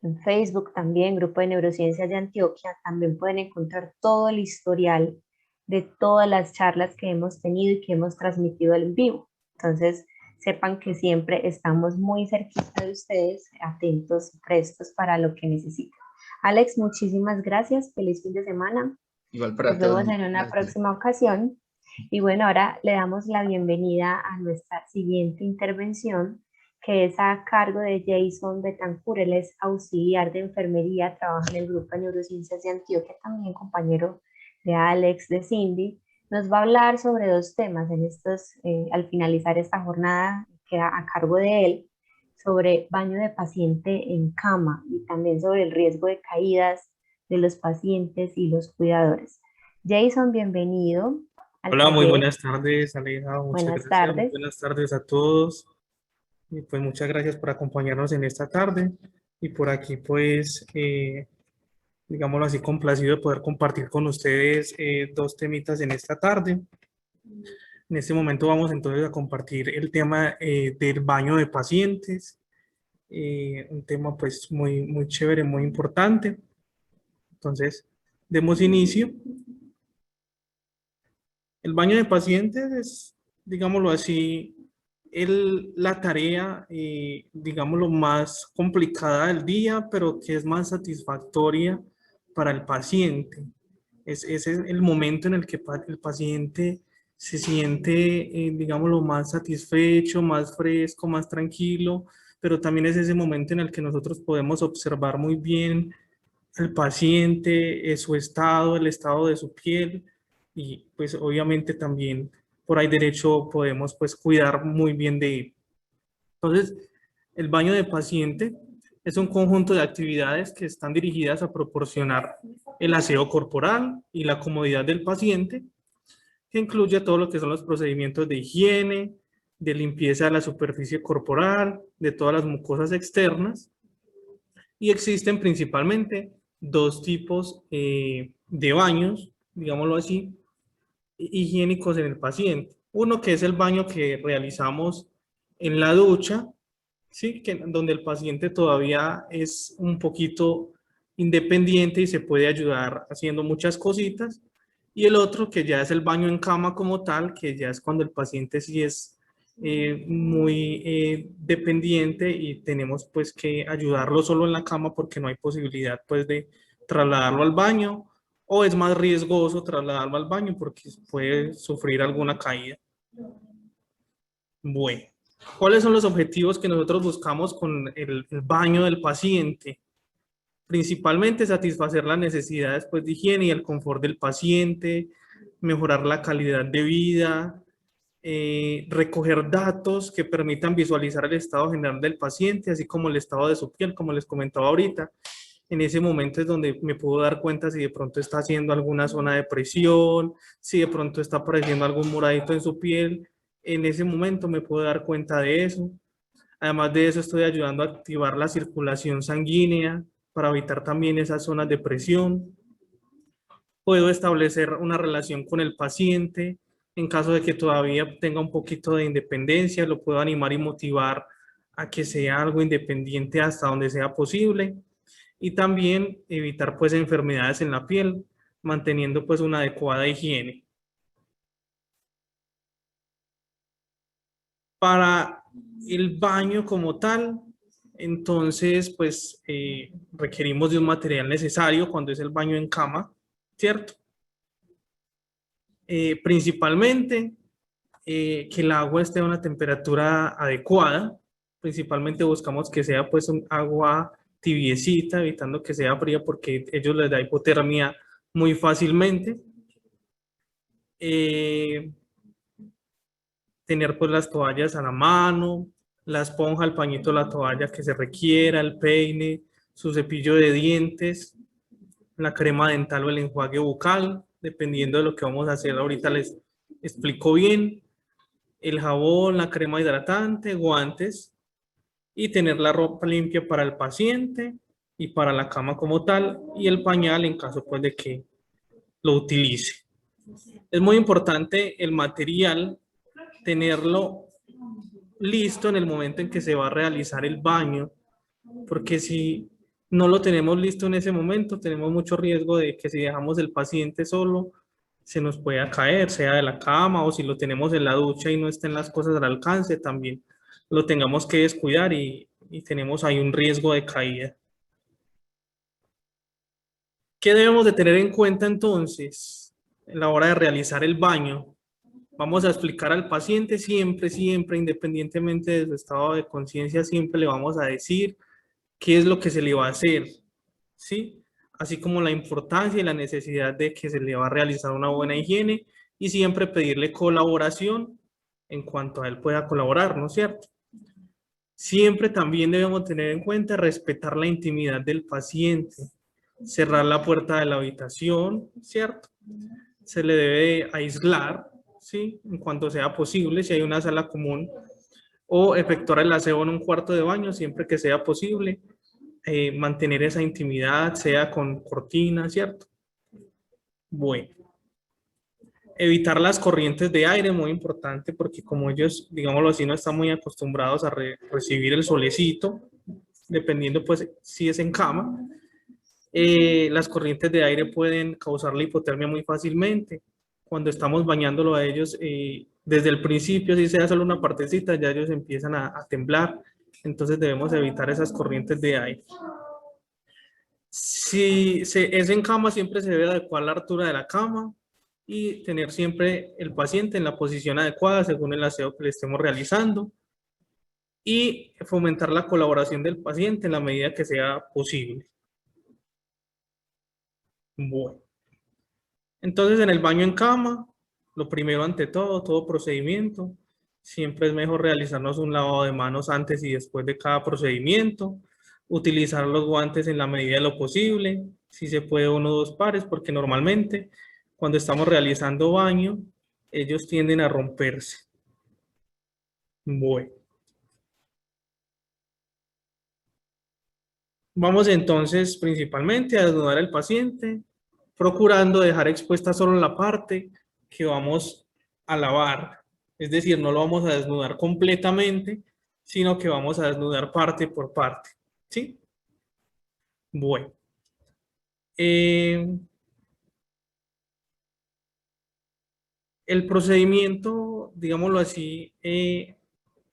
En Facebook también, Grupo de Neurociencias de Antioquia, también pueden encontrar todo el historial de todas las charlas que hemos tenido y que hemos transmitido en vivo. Entonces, sepan que siempre estamos muy cerquita de ustedes, atentos y prestos para lo que necesiten. Alex, muchísimas gracias. Feliz fin de semana. Igual Nos para todos, vemos en muchas una gracias. próxima ocasión. Y bueno, ahora le damos la bienvenida a nuestra siguiente intervención, que es a cargo de Jason Betancourt. Él es auxiliar de enfermería, trabaja en el Grupo de Neurociencias de Antioquia, también compañero de Alex, de Cindy. Nos va a hablar sobre dos temas en estos, al finalizar esta jornada, queda a cargo de él, sobre baño de paciente en cama y también sobre el riesgo de caídas de los pacientes y los cuidadores. Jason, bienvenido al Hola, muy taller. buenas tardes, Aleja. Muchas Buenas gracias. Muy tardes. buenas tardes a todos. Y pues muchas gracias por acompañarnos en esta tarde. Y por aquí, pues, digámoslo así, complacido de poder compartir con ustedes dos temitas en esta tarde. En este momento vamos entonces a compartir el tema del baño de pacientes. Un tema pues muy chévere, muy importante. Entonces, demos inicio. El baño de pacientes es, digámoslo así, la tarea, digámoslo, más complicada del día, pero que es más satisfactoria para el paciente. Ese es el momento en el que el paciente se siente, digámoslo, más satisfecho, más fresco, más tranquilo, pero también es ese momento en el que nosotros podemos observar muy bien el paciente, su estado, el estado de su piel y pues obviamente también por ahí derecho podemos pues cuidar muy bien de él. Entonces, el baño de paciente es un conjunto de actividades que están dirigidas a proporcionar el aseo corporal y la comodidad del paciente, que incluye todo lo que son los procedimientos de higiene, de limpieza de la superficie corporal, de todas las mucosas externas, y existen principalmente dos tipos de baños, digámoslo así, higiénicos en el paciente. Uno que es el baño que realizamos en la ducha, ¿sí? Donde el paciente todavía es un poquito independiente y se puede ayudar haciendo muchas cositas. Y el otro que ya es el baño en cama como tal, que ya es cuando el paciente sí es muy dependiente y tenemos pues que ayudarlo solo en la cama porque no hay posibilidad pues de trasladarlo al baño o es más riesgoso trasladarlo al baño porque puede sufrir alguna caída. Bueno, ¿cuáles son los objetivos que nosotros buscamos con el baño del paciente? Principalmente satisfacer las necesidades pues, de higiene y el confort del paciente, mejorar la calidad de vida, recoger datos que permitan visualizar el estado general del paciente, así como el estado de su piel, como les comentaba ahorita. En ese momento es donde me puedo dar cuenta si de pronto está haciendo alguna zona de presión, si de pronto está apareciendo algún moradito en su piel. En ese momento me puedo dar cuenta de eso. Además de eso, estoy ayudando a activar la circulación sanguínea para evitar también esas zonas de presión. Puedo establecer una relación con el paciente. En caso de que todavía tenga un poquito de independencia, lo puedo animar y motivar a que sea algo independiente hasta donde sea posible. Y también evitar pues enfermedades en la piel, manteniendo pues una adecuada higiene. Para el baño como tal, entonces pues requerimos de un material necesario cuando es el baño en cama, ¿cierto? Principalmente que el agua esté a una temperatura adecuada, principalmente buscamos que sea pues un agua tibiecita, evitando que sea fría porque ellos les da hipotermia muy fácilmente. Tener pues las toallas a la mano, la esponja, el pañito, la toalla que se requiera, el peine, su cepillo de dientes, la crema dental o el enjuague bucal, dependiendo de lo que vamos a hacer. Ahorita les explico bien. El jabón, la crema hidratante, guantes y tener la ropa limpia para el paciente y para la cama como tal y el pañal en caso pues de que lo utilice. Es muy importante el material, tenerlo listo en el momento en que se va a realizar el baño, porque si no lo tenemos listo en ese momento, tenemos mucho riesgo de que si dejamos el paciente solo, se nos pueda caer, sea de la cama o si lo tenemos en la ducha y no estén las cosas al alcance, también lo tengamos que descuidar y tenemos ahí un riesgo de caída. ¿Qué debemos de tener en cuenta entonces en la hora de realizar el baño? Vamos a explicar al paciente siempre, siempre, independientemente de su estado de conciencia, siempre le vamos a decir qué es lo que se le va a hacer, ¿sí? Así como la importancia y la necesidad de que se le va a realizar una buena higiene y siempre pedirle colaboración en cuanto a él pueda colaborar, ¿no es cierto? Siempre también debemos tener en cuenta respetar la intimidad del paciente, cerrar la puerta de la habitación, ¿cierto? Se le debe aislar, ¿sí? En cuanto sea posible, si hay una sala común, o efectuar el aseo en un cuarto de baño siempre que sea posible, mantener esa intimidad, sea con cortina, ¿cierto? Bueno, evitar las corrientes de aire, muy importante, porque como ellos, digámoslo así, no están muy acostumbrados a recibir el solecito, dependiendo pues si es en cama, las corrientes de aire pueden causar la hipotermia muy fácilmente. Cuando estamos bañándolo a ellos, desde el principio, si sea solo una partecita, ya ellos empiezan a temblar, entonces debemos evitar esas corrientes de aire. Si es en cama, siempre se debe adecuar la altura de la cama y tener siempre el paciente en la posición adecuada según el aseo que le estemos realizando y fomentar la colaboración del paciente en la medida que sea posible. Bueno, entonces en el baño en cama, lo primero ante todo procedimiento, siempre es mejor realizarnos un lavado de manos antes y después de cada procedimiento, utilizar los guantes en la medida de lo posible, si se puede uno o dos pares, porque normalmente cuando estamos realizando baño, ellos tienden a romperse. Bueno, vamos entonces principalmente a desnudar al paciente, procurando dejar expuesta solo la parte que vamos a lavar. Es decir, no lo vamos a desnudar completamente, sino que vamos a desnudar parte por parte. ¿Sí? Bueno. El procedimiento, digámoslo así,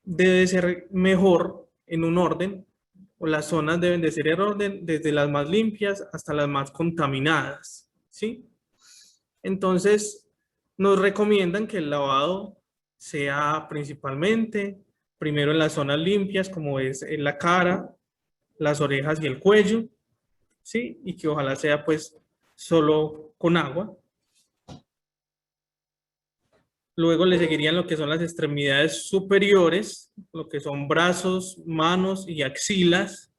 debe ser mejor en un orden, o las zonas deben de ser en orden, desde las más limpias hasta las más contaminadas. ¿Sí? Entonces, nos recomiendan que el lavado sea principalmente, primero en las zonas limpias, como es en la cara, las orejas y el cuello, ¿sí? Y que ojalá sea pues solo con agua. Luego le seguirían lo que son las extremidades superiores, lo que son brazos, manos y axilas.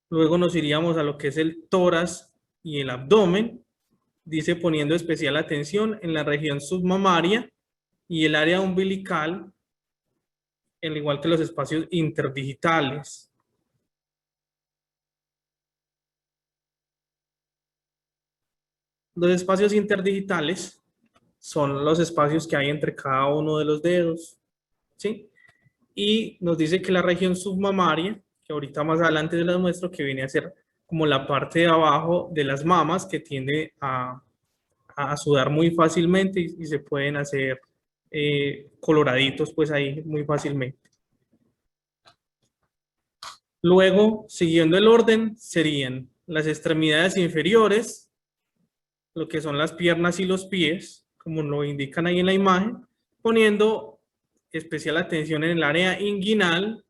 Luego nos iríamos a lo que es el tórax y el abdomen. Dice poniendo especial atención en la región submamaria y el área umbilical, al igual que los espacios interdigitales. Los espacios interdigitales son los espacios que hay entre cada uno de los dedos, ¿sí? Y nos dice que la región submamaria, que ahorita más adelante se las muestro, que viene a ser como la parte de abajo de las mamas, que tiende a sudar muy fácilmente y se pueden hacer coloraditos pues ahí muy fácilmente. Luego, siguiendo el orden, serían las extremidades inferiores, lo que son las piernas y los pies, como lo indican ahí en la imagen, poniendo especial atención en el área inguinal,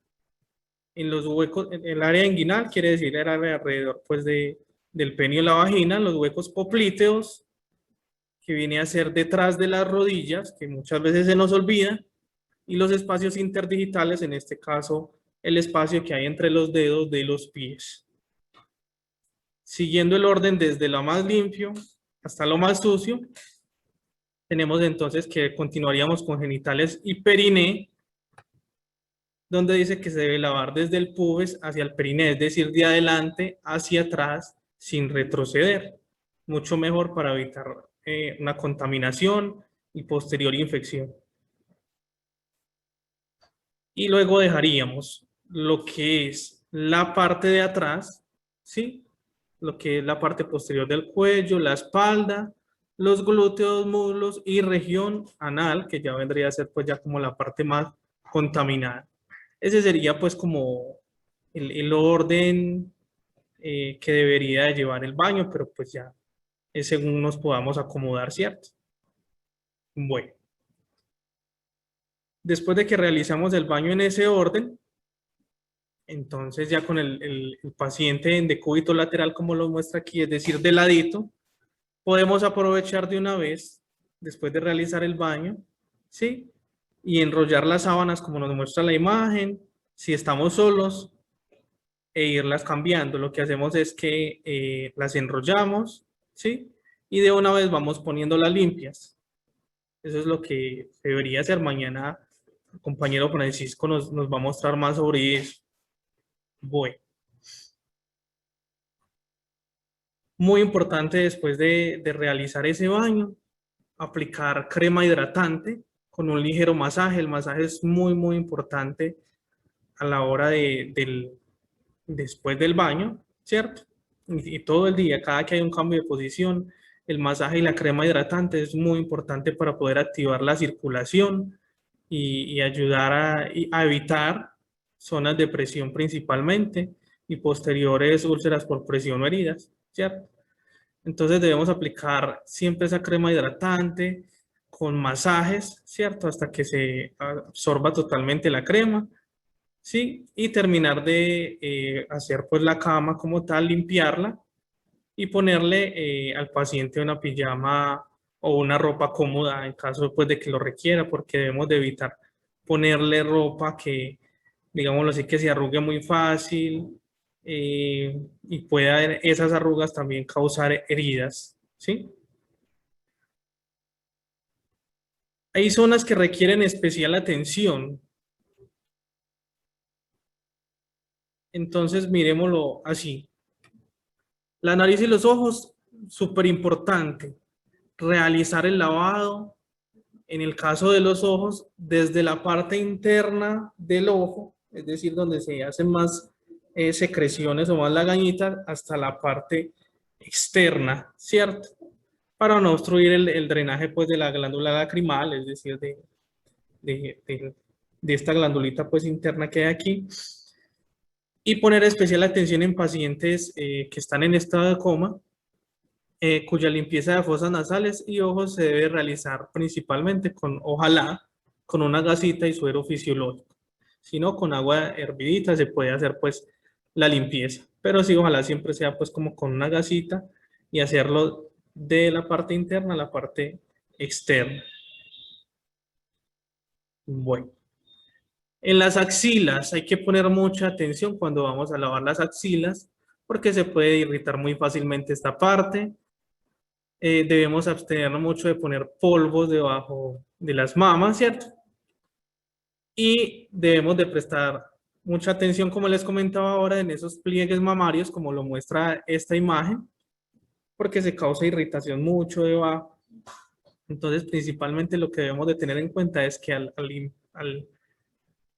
en los huecos, en el área inguinal quiere decir el área alrededor pues del pene y la vagina, los huecos poplíteos, que viene a ser detrás de las rodillas, que muchas veces se nos olvida, y los espacios interdigitales, en este caso el espacio que hay entre los dedos de los pies. Siguiendo el orden desde lo más limpio hasta lo más sucio, tenemos entonces que continuaríamos con genitales y periné, donde dice que se debe lavar desde el pubis hacia el periné, es decir, de adelante hacia atrás sin retroceder. Mucho mejor para evitar una contaminación y posterior infección. Y luego dejaríamos lo que es la parte de atrás, ¿sí? Lo que es la parte posterior del cuello, la espalda, los glúteos, muslos y región anal, que ya vendría a ser pues ya como la parte más contaminada. Ese sería pues como el orden que debería de llevar el baño, pero pues ya es según nos podamos acomodar, ¿cierto? Bueno, después de que realizamos el baño en ese orden, entonces ya con el paciente en decúbito lateral, como lo muestra aquí, es decir, de ladito, podemos aprovechar de una vez, después de realizar el baño, ¿sí? Y enrollar las sábanas como nos muestra la imagen, si estamos solos, e irlas cambiando. Lo que hacemos es que las enrollamos, ¿sí? Y de una vez vamos poniéndolas limpias. Eso es lo que debería hacer. Mañana el compañero Francisco nos va a mostrar más sobre eso. Bueno, muy importante después de realizar ese baño, aplicar crema hidratante con un ligero masaje. El masaje es muy, muy importante a la hora después del baño, ¿cierto? Y todo el día, cada que hay un cambio de posición, el masaje y la crema hidratante es muy importante para poder activar la circulación y ayudar a evitar zonas de presión principalmente y posteriores úlceras por presión o heridas, ¿cierto? Entonces debemos aplicar siempre esa crema hidratante con masajes, ¿cierto? Hasta que se absorba totalmente la crema, ¿sí? Y terminar de hacer pues la cama como tal, limpiarla y ponerle al paciente una pijama o una ropa cómoda en caso pues de que lo requiera, porque debemos de evitar ponerle ropa que, digámoslo así, que se arrugue muy fácil y pueda esas arrugas también causar heridas, ¿sí? Hay zonas que requieren especial atención, entonces miremoslo así. La nariz y los ojos, súper importante. Realizar el lavado, en el caso de los ojos, desde la parte interna del ojo, es decir, donde se hacen más secreciones o más lagañitas, hasta la parte externa, ¿cierto? Para no obstruir el drenaje pues, de la glándula lacrimal, es decir, de, de- de esta glandulita pues, interna que hay aquí. Y poner especial atención en pacientes que están en estado de coma, cuya limpieza de fosas nasales y ojos se debe realizar principalmente con, ojalá, con una gasita y suero fisiológico. Si no, con agua hervidita se puede hacer pues la limpieza. Pero sí, ojalá siempre sea pues como con una gasita y hacerlo de la parte interna a la parte externa. Bueno, en las axilas hay que poner mucha atención cuando vamos a lavar las axilas porque se puede irritar muy fácilmente esta parte. Debemos abstenernos mucho de poner polvos debajo de las mamas, ¿cierto? Y debemos de prestar mucha atención, como les comentaba ahora, en esos pliegues mamarios, como lo muestra esta imagen, porque se causa irritación mucho debajo. Entonces, principalmente lo que debemos de tener en cuenta es que al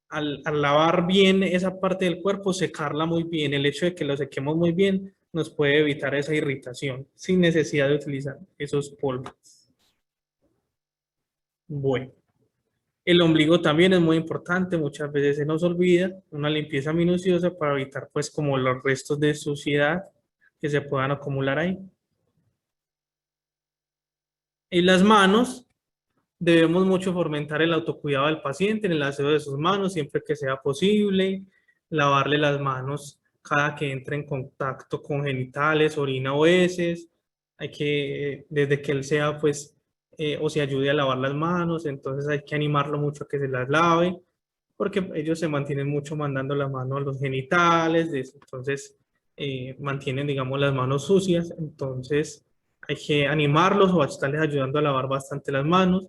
lavar bien esa parte del cuerpo, secarla muy bien, el hecho de que lo sequemos muy bien nos puede evitar esa irritación sin necesidad de utilizar esos polvos. Bueno. El ombligo también es muy importante, muchas veces se nos olvida una limpieza minuciosa para evitar pues como los restos de suciedad que se puedan acumular ahí. En las manos debemos mucho fomentar el autocuidado del paciente en el aseo de sus manos siempre que sea posible, lavarle las manos cada que entre en contacto con genitales, orina o heces, hay que, desde que él sea pues, o se ayude a lavar las manos, entonces hay que animarlo mucho a que se las lave porque ellos se mantienen mucho mandando la mano a los genitales, entonces mantienen, digamos, las manos sucias, entonces hay que animarlos o estarles ayudando a lavar bastante las manos.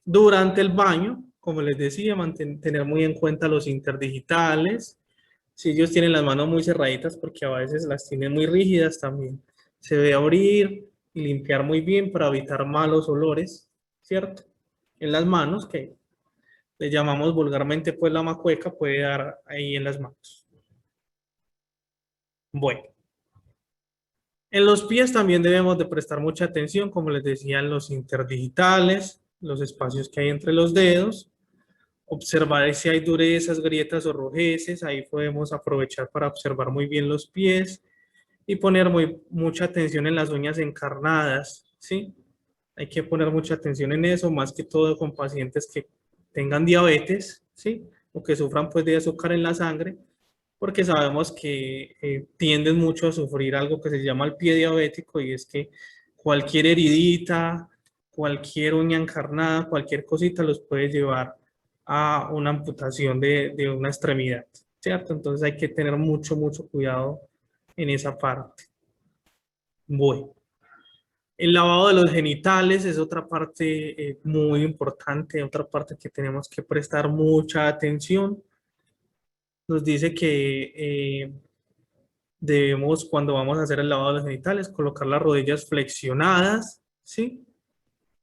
Durante el baño, como les decía, tener muy en cuenta los interdigitales, si ellos tienen las manos muy cerraditas, porque a veces las tienen muy rígidas también, se debe abrir y limpiar muy bien para evitar malos olores, ¿cierto? En las manos, que le llamamos vulgarmente pues la macueca, puede dar ahí en las manos. Bueno, en los pies también debemos de prestar mucha atención, como les decía, en los interdigitales, los espacios que hay entre los dedos, observar si hay durezas, grietas o rojeces, ahí podemos aprovechar para observar muy bien los pies y poner mucha atención en las uñas encarnadas, ¿sí? Hay que poner mucha atención en eso, más que todo con pacientes que tengan diabetes, ¿sí? O que sufran pues de azúcar en la sangre, porque sabemos que tienden mucho a sufrir algo que se llama el pie diabético y es que cualquier heridita, cualquier uña encarnada, cualquier cosita los puede llevar a una amputación de una extremidad, ¿cierto? Entonces hay que tener mucho, mucho cuidado en esa parte. Bueno, el lavado de los genitales es otra parte muy importante, otra parte que tenemos que prestar mucha atención. Nos dice que debemos, cuando vamos a hacer el lavado de los genitales, colocar las rodillas flexionadas, ¿sí?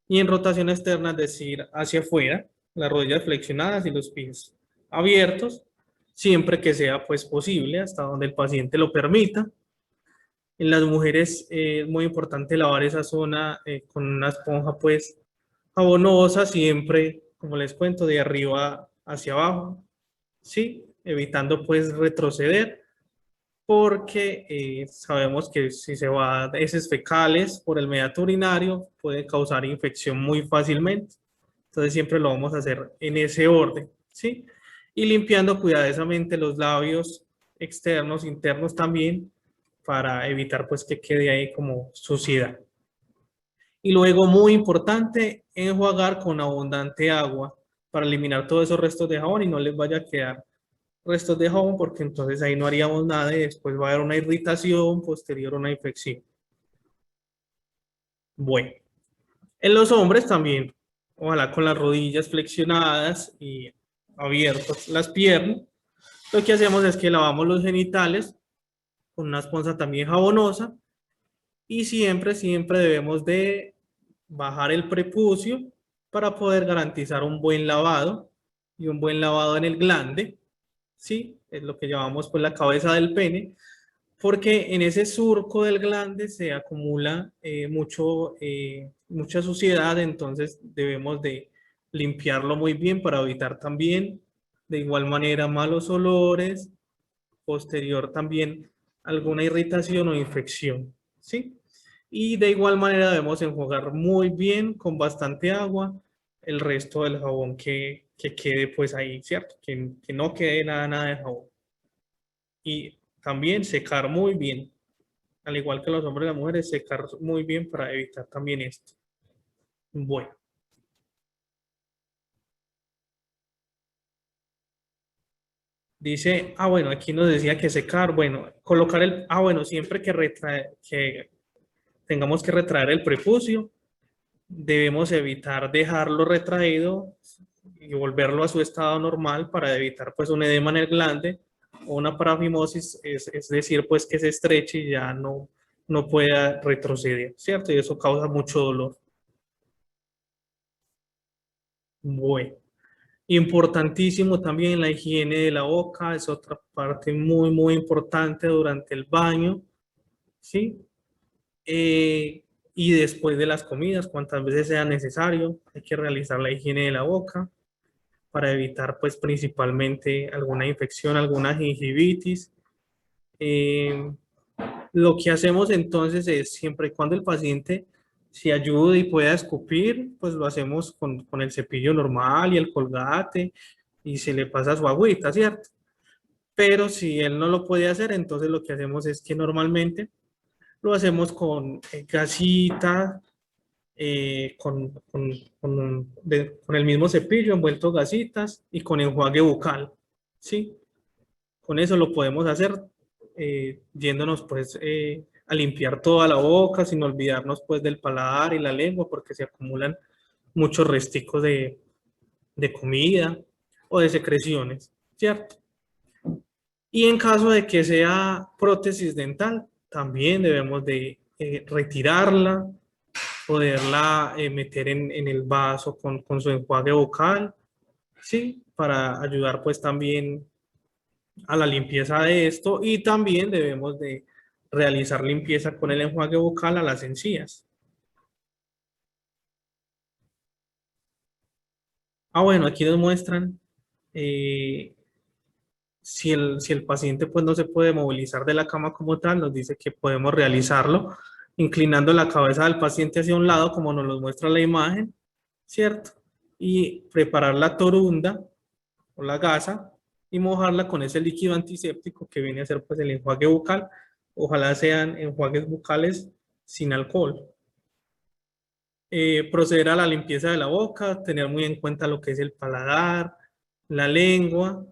Y en rotación externa, es decir, hacia afuera, las rodillas flexionadas y los pies abiertos, siempre que sea pues posible, hasta donde el paciente lo permita. En las mujeres es muy importante lavar esa zona con una esponja pues jabonosa, siempre, como les cuento, de arriba hacia abajo, ¿sí? Evitando pues retroceder, porque sabemos que si se va a heces fecales por el meato urinario, puede causar infección muy fácilmente. Entonces siempre lo vamos a hacer en ese orden, ¿sí? Y limpiando cuidadosamente los labios externos, internos también, para evitar pues que quede ahí como suciedad. Y luego, muy importante, enjuagar con abundante agua para eliminar todos esos restos de jabón y no les vaya a quedar restos de jabón, porque entonces ahí no haríamos nada y después va a haber una irritación, posterior una infección. Bueno, en los hombres también, ojalá con las rodillas flexionadas y abiertas las piernas, lo que hacemos es que lavamos los genitales con una esponja también jabonosa y siempre, siempre debemos de bajar el prepucio para poder garantizar un buen lavado y un buen lavado en el glande, ¿sí? Es lo que llamamos pues la cabeza del pene, porque en ese surco del glande se acumula mucha suciedad, entonces debemos de limpiarlo muy bien para evitar también de igual manera malos olores, posterior también alguna irritación o infección, ¿sí? Y de igual manera debemos enjuagar muy bien con bastante agua el resto del jabón que quede pues ahí, ¿cierto? Que no quede nada, nada de jabón. Y también secar muy bien, al igual que los hombres y las mujeres, secar muy bien para evitar también esto. Bueno. Dice, bueno, aquí nos decía que secar, bueno, colocar bueno, siempre que tengamos que retraer el prepucio, debemos evitar dejarlo retraído y volverlo a su estado normal para evitar pues un edema en el glande o una parafimosis, es decir, pues que se estreche y ya no pueda retroceder, ¿cierto? Y eso causa mucho dolor. Bueno, importantísimo también la higiene de la boca, es otra parte muy, muy importante durante el baño, ¿sí? Y después de las comidas, cuantas veces sea necesario, hay que realizar la higiene de la boca para evitar pues principalmente alguna infección, alguna gingivitis. Eh, lo que hacemos entonces es siempre y cuando el paciente se ayude y pueda escupir, pues lo hacemos con el cepillo normal y el Colgate y se le pasa su agüita, ¿cierto? Pero si él no lo puede hacer, entonces lo que hacemos es que normalmente lo hacemos con gasita, con el mismo cepillo envuelto gasitas y con enjuague bucal, ¿sí? Con eso lo podemos hacer yéndonos pues a limpiar toda la boca sin olvidarnos pues del paladar y la lengua porque se acumulan muchos resticos de comida o de secreciones, ¿cierto? Y en caso de que sea prótesis dental, también debemos de retirarla, poderla meter en el vaso con su enjuague bucal, ¿sí? Para ayudar pues también a la limpieza de esto y también debemos de realizar limpieza con el enjuague bucal a las encías. Bueno, aquí nos muestran eh, si el paciente pues no se puede movilizar de la cama como tal, nos dice que podemos realizarlo inclinando la cabeza del paciente hacia un lado como nos lo muestra la imagen, ¿cierto? Y preparar la torunda o la gasa y mojarla con ese líquido antiséptico que viene a ser pues el enjuague bucal. Ojalá sean enjuagues bucales sin alcohol. Proceder a la limpieza de la boca, tener muy en cuenta lo que es el paladar, la lengua,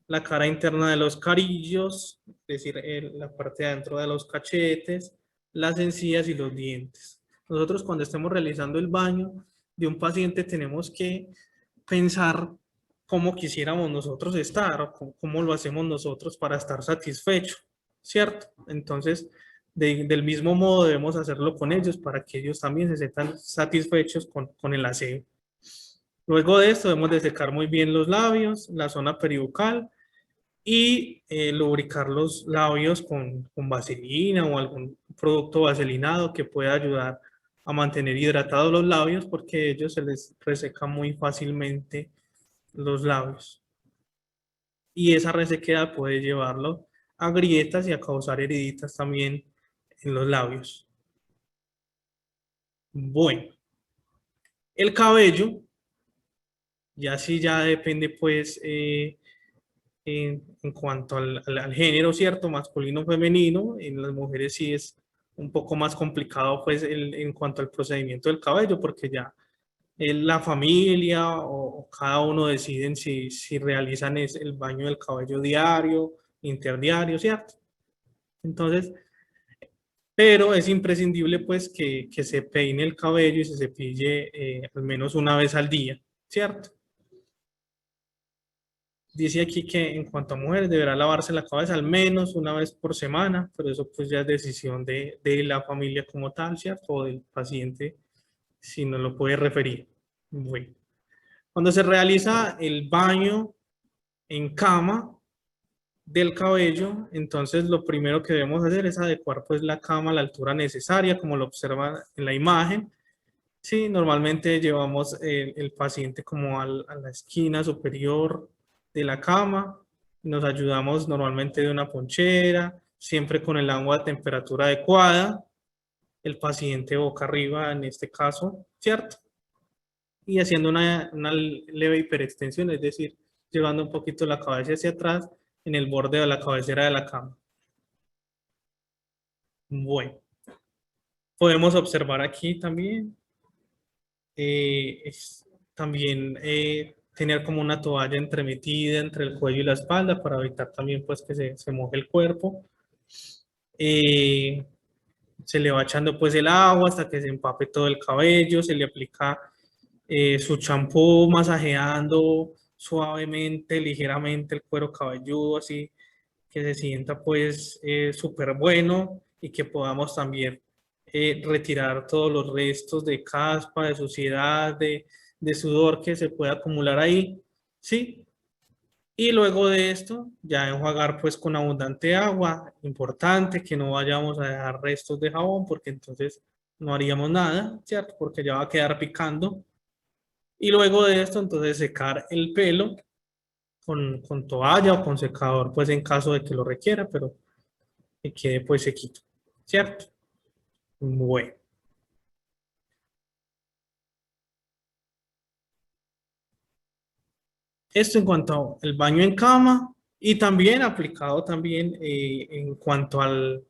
la cara interna de los carillos, es decir, la parte de adentro de los cachetes, las encías y los dientes. Nosotros cuando estemos realizando el baño de un paciente tenemos que pensar cómo quisiéramos nosotros estar o cómo lo hacemos nosotros para estar satisfechos, ¿cierto? Entonces, del mismo modo debemos hacerlo con ellos para que ellos también se sientan satisfechos con el aseo. Luego de esto debemos de secar muy bien los labios, la zona peribucal y lubricar los labios con vaselina o algún producto vaselinado que pueda ayudar a mantener hidratados los labios porque a ellos se les reseca muy fácilmente los labios. Y esa resequedad puede llevarlo a grietas y a causar heriditas también en los labios. Bueno, el cabello, ya sí ya depende pues en cuanto al género, ¿cierto? Masculino o femenino. En las mujeres sí es un poco más complicado pues en cuanto al procedimiento del cabello porque ya la familia o cada uno deciden si realizan el baño del cabello diario, interdiario, ¿cierto? Entonces, pero es imprescindible pues que se peine el cabello y se cepille al menos una vez al día, ¿cierto? Dice aquí que en cuanto a mujeres deberá lavarse la cabeza al menos una vez por semana, pero eso pues ya es decisión de la familia como tal, ¿cierto? O del paciente, si no lo puede referir. Bueno. Cuando se realiza el baño en cama del cabello, entonces lo primero que debemos hacer es adecuar pues la cama a la altura necesaria, como lo observa en la imagen. Sí, normalmente llevamos el paciente como a la esquina superior de la cama, nos ayudamos normalmente de una ponchera, siempre con el agua a temperatura adecuada, el paciente boca arriba en este caso, ¿cierto? Y haciendo una leve hiperextensión, es decir, llevando un poquito la cabeza hacia atrás en el borde de la cabecera de la cama. Bueno, podemos observar aquí también, también tener como una toalla entremetida entre el cuello y la espalda para evitar también pues que se moje el cuerpo. Se le va echando pues el agua hasta que se empape todo el cabello, se le aplica su champú masajeando suavemente, ligeramente el cuero cabelludo, así que se sienta pues súper bueno y que podamos también retirar todos los restos de caspa, de suciedad, de sudor que se pueda acumular ahí, ¿sí? Y luego de esto, ya enjuagar pues con abundante agua, importante que no vayamos a dejar restos de jabón porque entonces no haríamos nada, ¿cierto? Porque ya va a quedar picando. Y luego de esto, entonces secar el pelo con toalla o con secador, pues en caso de que lo requiera, pero que quede pues sequito, ¿cierto? Bueno, esto en cuanto al baño en cama y también aplicado también en cuanto al,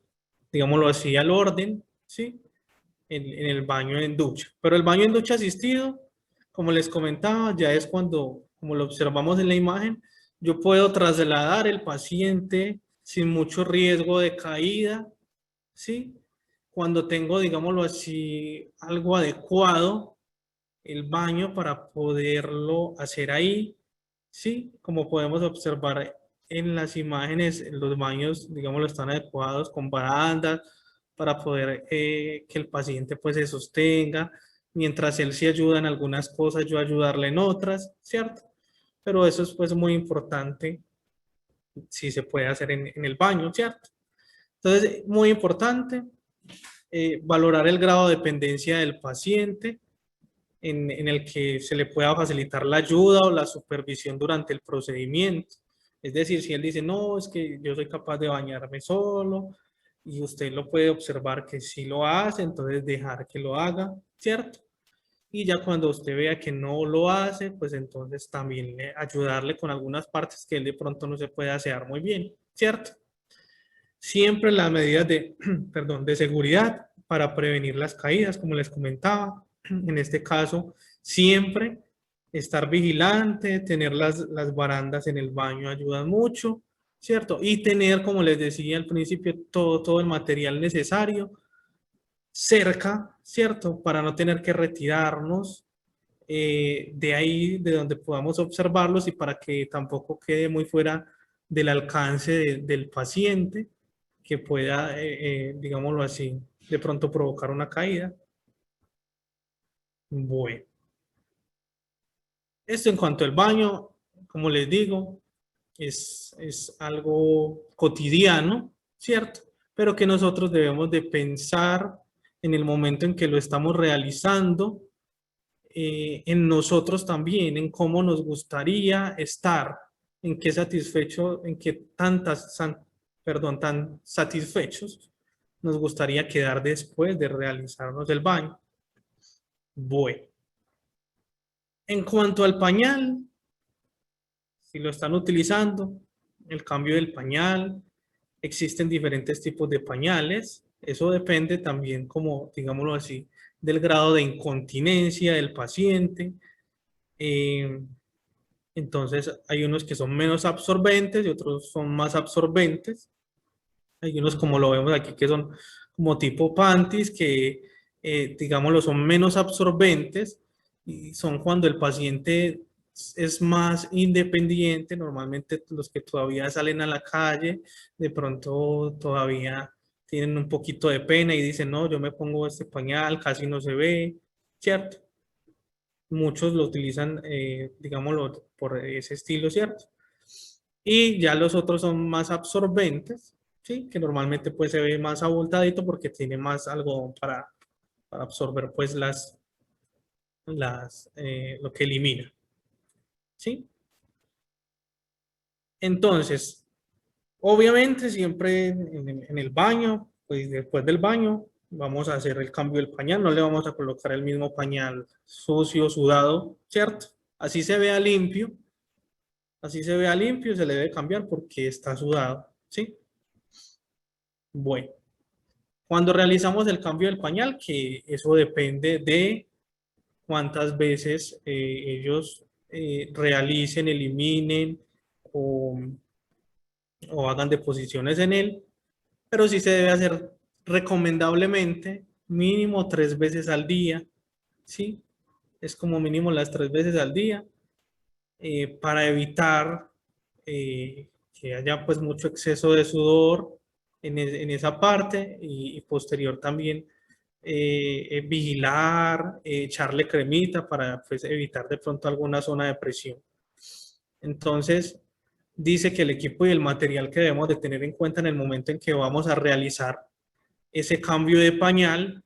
digámoslo así, al orden, ¿sí? En el baño en ducha. Pero el baño en ducha asistido, como les comentaba, ya es cuando, como lo observamos en la imagen, yo puedo trasladar el paciente sin mucho riesgo de caída, ¿sí? Cuando tengo, digámoslo así, algo adecuado, el baño para poderlo hacer ahí, ¿sí? Como podemos observar en las imágenes, los baños, digámoslo, están adecuados con barandas para poder que el paciente pues se sostenga, mientras él se ayuda en algunas cosas, yo ayudarle en otras, ¿cierto? Pero eso es pues muy importante si se puede hacer en el baño, ¿cierto? Entonces, muy importante, valorar el grado de dependencia del paciente en el que se le pueda facilitar la ayuda o la supervisión durante el procedimiento. Es decir, si él dice, no, es que yo soy capaz de bañarme solo, y usted lo puede observar que sí lo hace, entonces dejar que lo haga, ¿cierto? Y ya cuando usted vea que no lo hace, pues entonces también ayudarle con algunas partes que él de pronto no se puede asear muy bien, ¿cierto? Siempre las medidas de, perdón, de seguridad para prevenir las caídas, como les comentaba. En este caso, siempre estar vigilante, tener las barandas en el baño ayuda mucho, ¿cierto? Y tener, como les decía al principio, todo el material necesario cerca, ¿cierto? Para no tener que retirarnos de ahí, de donde podamos observarlos y para que tampoco quede muy fuera del alcance del paciente que pueda, digámoslo así, de pronto provocar una caída. Bueno, esto en cuanto al baño, como les digo, es algo cotidiano, ¿cierto? Pero que nosotros debemos de pensar en el momento en que lo estamos realizando, en nosotros también, en cómo nos gustaría estar, en qué satisfecho, en qué tan satisfechos nos gustaría quedar después de realizarnos el baño. Bueno, en cuanto al pañal, si lo están utilizando, el cambio del pañal, existen diferentes tipos de pañales. Eso depende también, como digámoslo así, del grado de incontinencia del paciente. Eh, entonces, hay unos que son menos absorbentes y otros son más absorbentes. Hay unos, como lo vemos aquí, que son como tipo panties, que, digámoslo, son menos absorbentes y son cuando el paciente es más independiente. Normalmente los que todavía salen a la calle, de pronto todavía tienen un poquito de pena y dicen, no, yo me pongo este pañal, casi no se ve, ¿cierto? Muchos lo utilizan, digámoslo, por ese estilo, ¿cierto? Y ya los otros son más absorbentes, ¿sí? Que normalmente pues se ve más abultadito porque tiene más algodón para absorber pues lo que elimina, ¿sí? Entonces, obviamente siempre en el baño, pues después del baño vamos a hacer el cambio del pañal, no le vamos a colocar el mismo pañal sucio, sudado, ¿cierto? Así se vea limpio, así se vea limpio, se le debe cambiar porque está sudado, ¿sí? Bueno. Cuando realizamos el cambio del pañal, que eso depende de cuántas veces ellos realicen, eliminen o, o hagan deposiciones en él, pero sí se debe hacer recomendablemente mínimo 3 veces al día, ¿sí? Es como mínimo las 3 veces al día para evitar que haya pues mucho exceso de sudor en esa parte y posterior también vigilar, echarle cremita para pues, evitar de pronto alguna zona de presión. Entonces, dice que el equipo y el material que debemos de tener en cuenta en el momento en que vamos a realizar ese cambio de pañal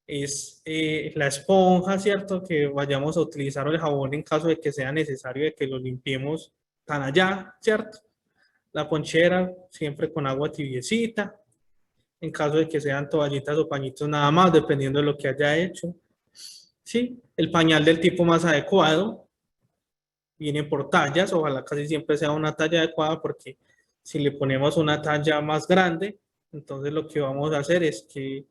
es la esponja, ¿cierto? Que vayamos a utilizar el jabón en caso de que sea necesario de que lo limpiemos tan allá, ¿cierto? La ponchera siempre con agua tibiecita, en caso de que sean toallitas o pañitos nada más, dependiendo de lo que haya hecho. ¿Sí? El pañal del tipo más adecuado viene por tallas, ojalá casi siempre sea una talla adecuada porque si le ponemos una talla más grande, entonces lo que vamos a hacer es que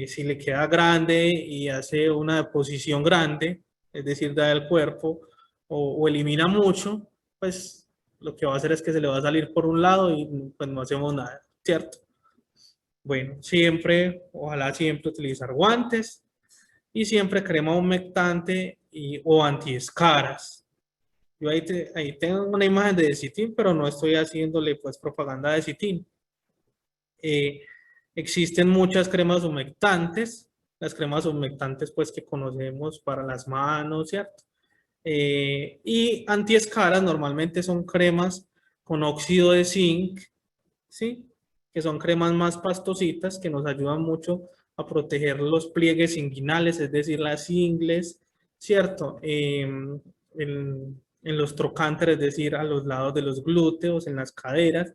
si le queda grande y hace una deposición grande, es decir, da el cuerpo o elimina mucho, pues lo que va a hacer es que se le va a salir por un lado y pues no hacemos nada, ¿cierto? Bueno, siempre, ojalá siempre utilizar guantes y siempre crema humectante o antiescaras. Yo ahí tengo una imagen de Decitin, pero no estoy haciéndole pues propaganda de Decitin. Eh, existen muchas cremas humectantes, las cremas humectantes pues que conocemos para las manos, ¿cierto? Y antiescaras normalmente son cremas con óxido de zinc, ¿sí? Que son cremas más pastositas que nos ayudan mucho a proteger los pliegues inguinales, es decir, las ingles, ¿cierto? En los trocánteres, es decir, a los lados de los glúteos, en las caderas,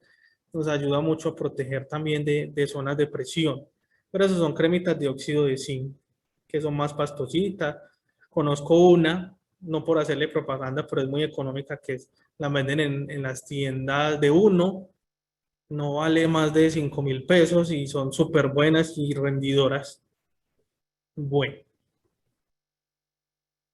nos ayuda mucho a proteger también de zonas de presión. Pero esos son cremitas de óxido de zinc, que son más pastositas. Conozco una, no por hacerle propaganda, pero es muy económica, que la venden en las tiendas de uno, no vale más de 5.000 pesos y son súper buenas y rendidoras. Bueno,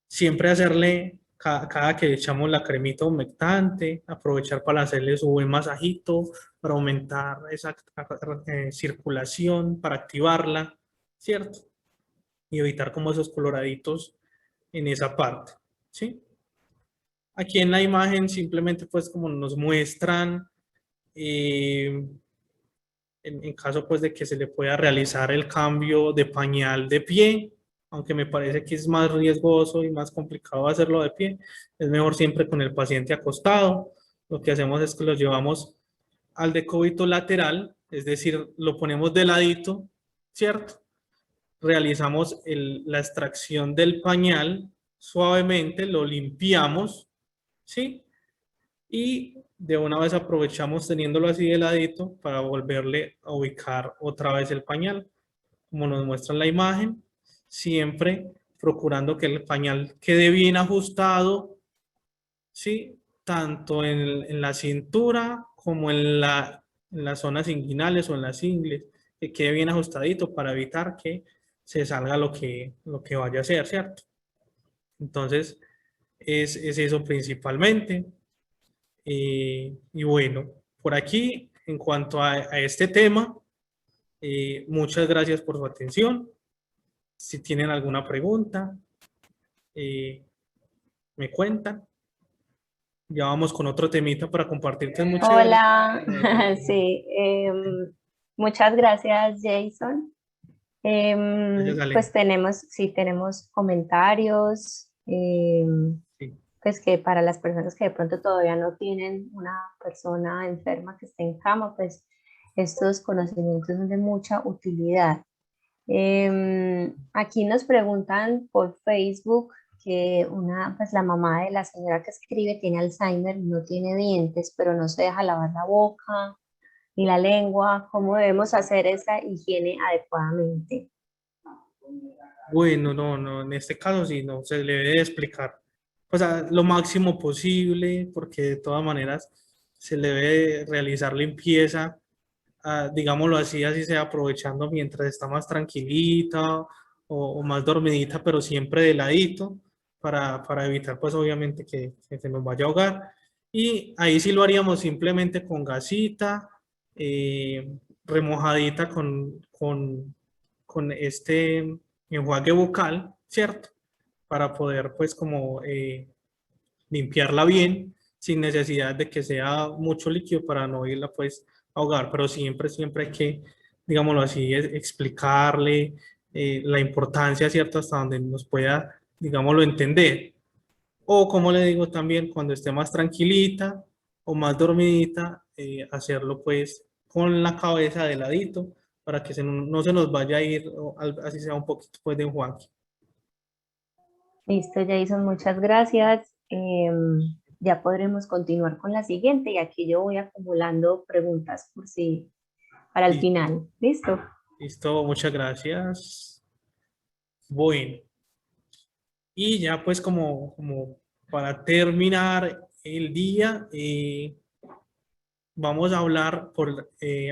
siempre hacerle, cada que echamos la cremita humectante, aprovechar para hacerle su buen masajito, para aumentar esa circulación, para activarla, ¿cierto? Y evitar como esos coloraditos en esa parte, ¿sí? Aquí en la imagen simplemente pues como nos muestran en caso pues de que se le pueda realizar el cambio de pañal de pie, aunque me parece que es más riesgoso y más complicado hacerlo de pie, es mejor siempre con el paciente acostado. Lo que hacemos es que lo llevamos al decúbito lateral, es decir, lo ponemos de ladito, ¿cierto? Realizamos la extracción del pañal suavemente, lo limpiamos, ¿sí? Y de una vez aprovechamos teniéndolo así de ladito para volverle a ubicar otra vez el pañal, como nos muestra en la imagen, siempre procurando que el pañal quede bien ajustado, ¿sí? Tanto en la cintura como en las zonas inguinales o en las ingles, que quede bien ajustadito para evitar que se salga lo que vaya a ser, ¿cierto? Entonces, es eso principalmente. Y bueno, por aquí, en cuanto a este tema, muchas gracias por su atención. Si tienen alguna pregunta, eh, me cuentan. Ya vamos con otro temita para compartir que es muy chévere. Hola, sí, muchas gracias, Jason. Gracias, Pues Ale. tenemos, sí, tenemos comentarios, Sí. pues que para las personas que de pronto todavía no tienen una persona enferma que esté en cama, pues estos conocimientos son de mucha utilidad. Aquí nos preguntan por Facebook que pues la mamá de la señora que escribe tiene Alzheimer, no tiene dientes, pero no se deja lavar la boca ni la lengua. ¿Cómo debemos hacer esa higiene adecuadamente? Bueno, no, en este caso sí, no, se le debe explicar, pues lo máximo posible, porque de todas maneras se le debe realizar limpieza, digámoslo así, así sea aprovechando mientras está más tranquilita o más dormidita, pero siempre de ladito, para evitar pues obviamente que se nos vaya a ahogar. Y ahí sí lo haríamos simplemente con gasita, remojadita con este enjuague bucal, ¿cierto? Para poder pues como limpiarla bien sin necesidad de que sea mucho líquido para no irla pues a ahogar, pero siempre hay que, digámoslo así, explicarle la importancia, ¿cierto? Hasta donde nos pueda, digámoslo, entender. O como le digo también, cuando esté más tranquilita o más dormidita, hacerlo pues con la cabeza de ladito para que no se nos vaya a ir, así sea un poquito pues de enjuague. Listo, Jason, muchas gracias. Ya podremos continuar con la siguiente y aquí yo voy acumulando preguntas por si para el Listo, final. ¿Listo? listo, muchas gracias. Bueno, y ya pues como para terminar el día, vamos a hablar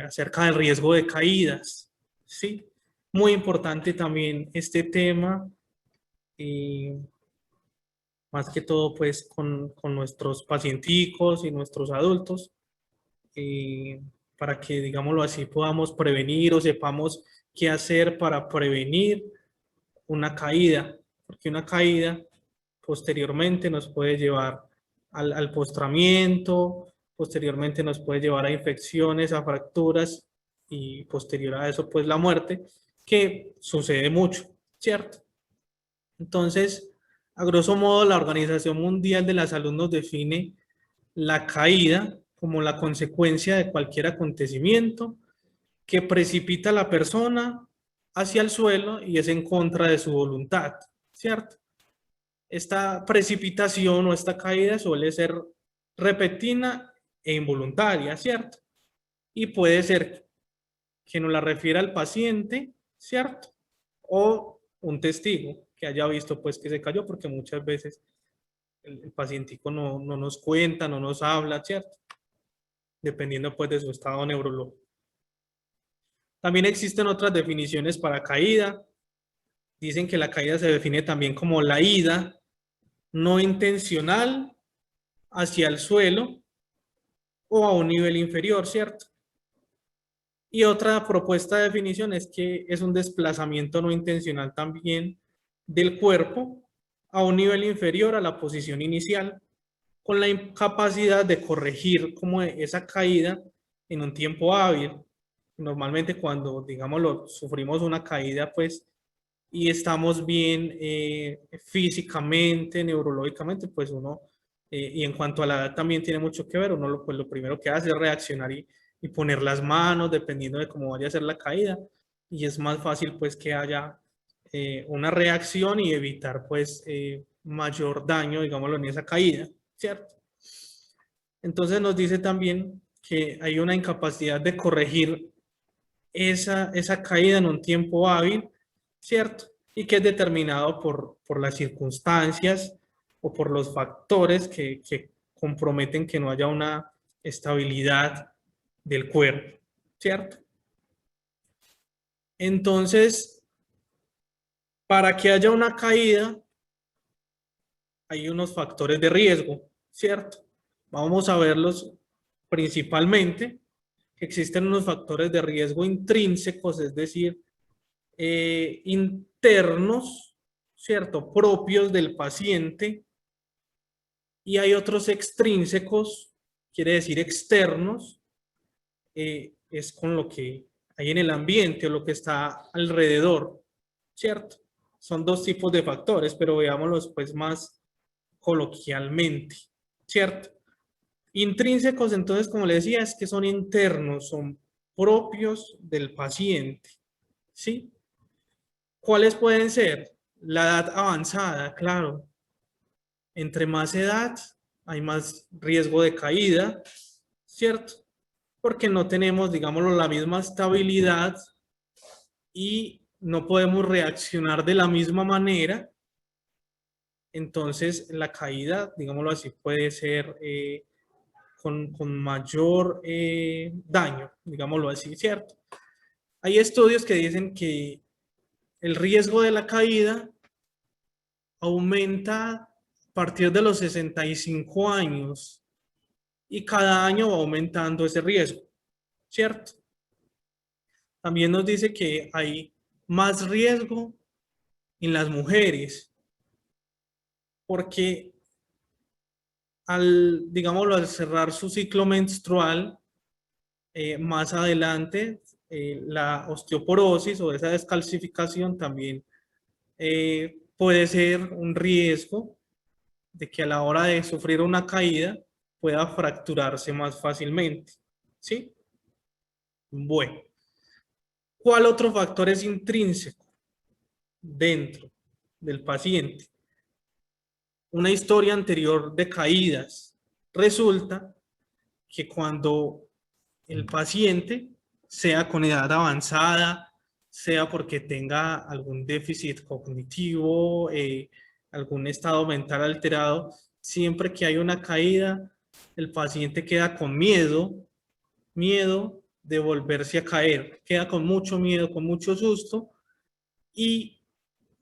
acerca del riesgo de caídas, ¿sí? Muy importante también este tema, eh, más que todo pues con nuestros pacienticos y nuestros adultos, eh, para que, digámoslo así, podamos prevenir o sepamos qué hacer para prevenir una caída, porque una caída posteriormente nos puede llevar al postramiento, posteriormente nos puede llevar a infecciones, a fracturas y posterior a eso pues la muerte, que sucede mucho, ¿cierto? Entonces, a grosso modo, la Organización Mundial de la Salud nos define la caída como la consecuencia de cualquier acontecimiento que precipita a la persona hacia el suelo y es en contra de su voluntad, ¿cierto? Esta precipitación o esta caída suele ser repentina e involuntaria, ¿cierto? Y puede ser que nos la refiera al paciente, ¿cierto? O un testigo que haya visto pues que se cayó, porque muchas veces el pacientico no nos cuenta, no nos habla, ¿cierto? Dependiendo pues de su estado neurológico. También existen otras definiciones para caída. Dicen que la caída se define también como la ida no intencional hacia el suelo o a un nivel inferior, ¿cierto? Y otra propuesta de definición es que es un desplazamiento no intencional también del cuerpo a un nivel inferior a la posición inicial, con la incapacidad de corregir como esa caída en un tiempo hábil. Normalmente cuando, digámoslo, sufrimos una caída, pues, y estamos bien físicamente, neurológicamente, pues uno, y en cuanto a la edad también tiene mucho que ver, uno pues lo primero que hace es reaccionar y poner las manos dependiendo de cómo vaya a ser la caída, y es más fácil pues que haya una reacción y evitar pues mayor daño, digámoslo, en esa caída, ¿cierto? Entonces nos dice también que hay una incapacidad de corregir esa caída en un tiempo hábil, ¿cierto? Y que es determinado por las circunstancias o por los factores que comprometen que no haya una estabilidad del cuerpo, ¿cierto? Entonces, para que haya una caída, hay unos factores de riesgo, ¿cierto? Vamos a verlos principalmente. Existen unos factores de riesgo intrínsecos, es decir, internos, ¿cierto? Propios del paciente. Y hay otros extrínsecos, quiere decir externos, es con lo que hay en el ambiente o lo que está alrededor, ¿cierto? Son dos tipos de factores, pero veámoslos pues más coloquialmente, ¿cierto? Intrínsecos, entonces, como le decía, es que son internos, son propios del paciente, ¿sí? ¿Cuáles pueden ser? La edad avanzada, claro. Entre más edad, hay más riesgo de caída, ¿cierto? Porque no tenemos, digámoslo, la misma estabilidad y no podemos reaccionar de la misma manera. Entonces, la caída, digámoslo así, puede ser con mayor daño, digámoslo así, ¿cierto? Hay estudios que dicen que el riesgo de la caída aumenta a partir de los 65 años y cada año va aumentando ese riesgo, ¿cierto? También nos dice que hay más riesgo en las mujeres porque digámoslo, al cerrar su ciclo menstrual, más adelante la osteoporosis o esa descalcificación también puede ser un riesgo de que a la hora de sufrir una caída pueda fracturarse más fácilmente, ¿sí? Bueno, ¿cuál otro factor es intrínseco dentro del paciente? Una historia anterior de caídas. Resulta que cuando el paciente, sea con edad avanzada, sea porque tenga algún déficit cognitivo, algún estado mental alterado, siempre que hay una caída, el paciente queda con miedo de volverse a caer, queda con mucho miedo, con mucho susto y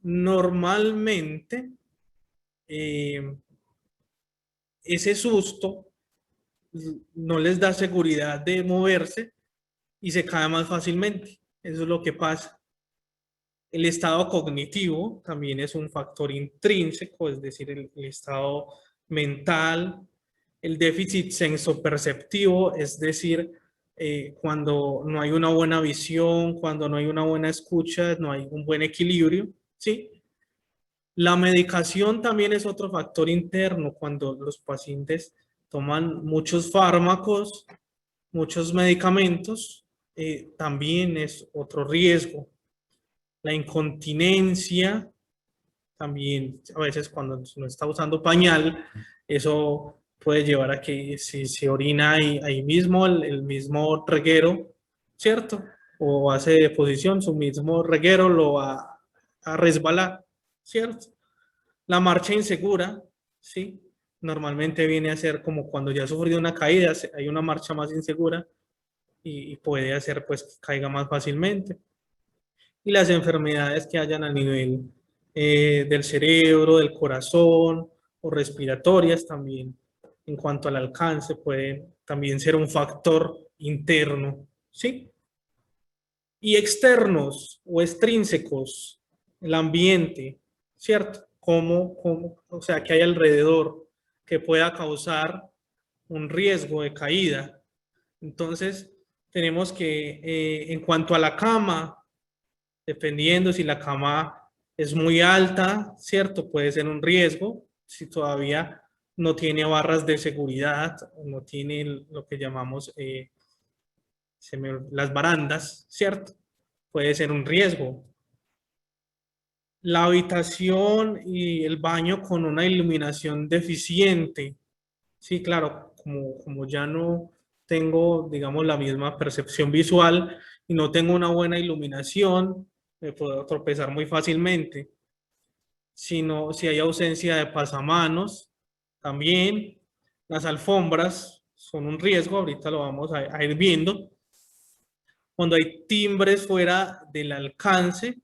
normalmente ese susto no les da seguridad de moverse y se cae más fácilmente. Eso es lo que pasa. El estado cognitivo también es un factor intrínseco, es decir, el estado mental, el déficit sensoperceptivo, es decir, cuando no hay una buena visión, cuando no hay una buena escucha, no hay un buen equilibrio, ¿sí? La medicación también es otro factor interno cuando los pacientes toman muchos fármacos, muchos medicamentos, también es otro riesgo. La incontinencia, también a veces cuando no está usando pañal, eso puede llevar a que si se orina ahí mismo, el mismo reguero, ¿cierto? O hace deposición, su mismo reguero lo va a resbalar, ¿cierto? La marcha insegura, ¿sí? Normalmente viene a ser como cuando ya ha sufrido una caída, hay una marcha más insegura y puede hacer pues que caiga más fácilmente. Y las enfermedades que hayan a nivel del cerebro, del corazón o respiratorias también, en cuanto al alcance, pueden también ser un factor interno, ¿sí? Y externos o extrínsecos, el ambiente, ¿cierto? O sea, que hay alrededor que pueda causar un riesgo de caída. Entonces, tenemos que, en cuanto a la cama, dependiendo si la cama es muy alta, ¿cierto? Puede ser un riesgo si todavía no tiene barras de seguridad, no tiene lo que llamamos las barandas, ¿cierto? Puede ser un riesgo. La habitación y el baño con una iluminación deficiente. Sí, claro, como ya no tengo, digamos, la misma percepción visual y no tengo una buena iluminación, me puedo tropezar muy fácilmente. Si hay ausencia de pasamanos, también las alfombras son un riesgo, ahorita lo vamos a ir viendo. Cuando hay timbres fuera del alcance,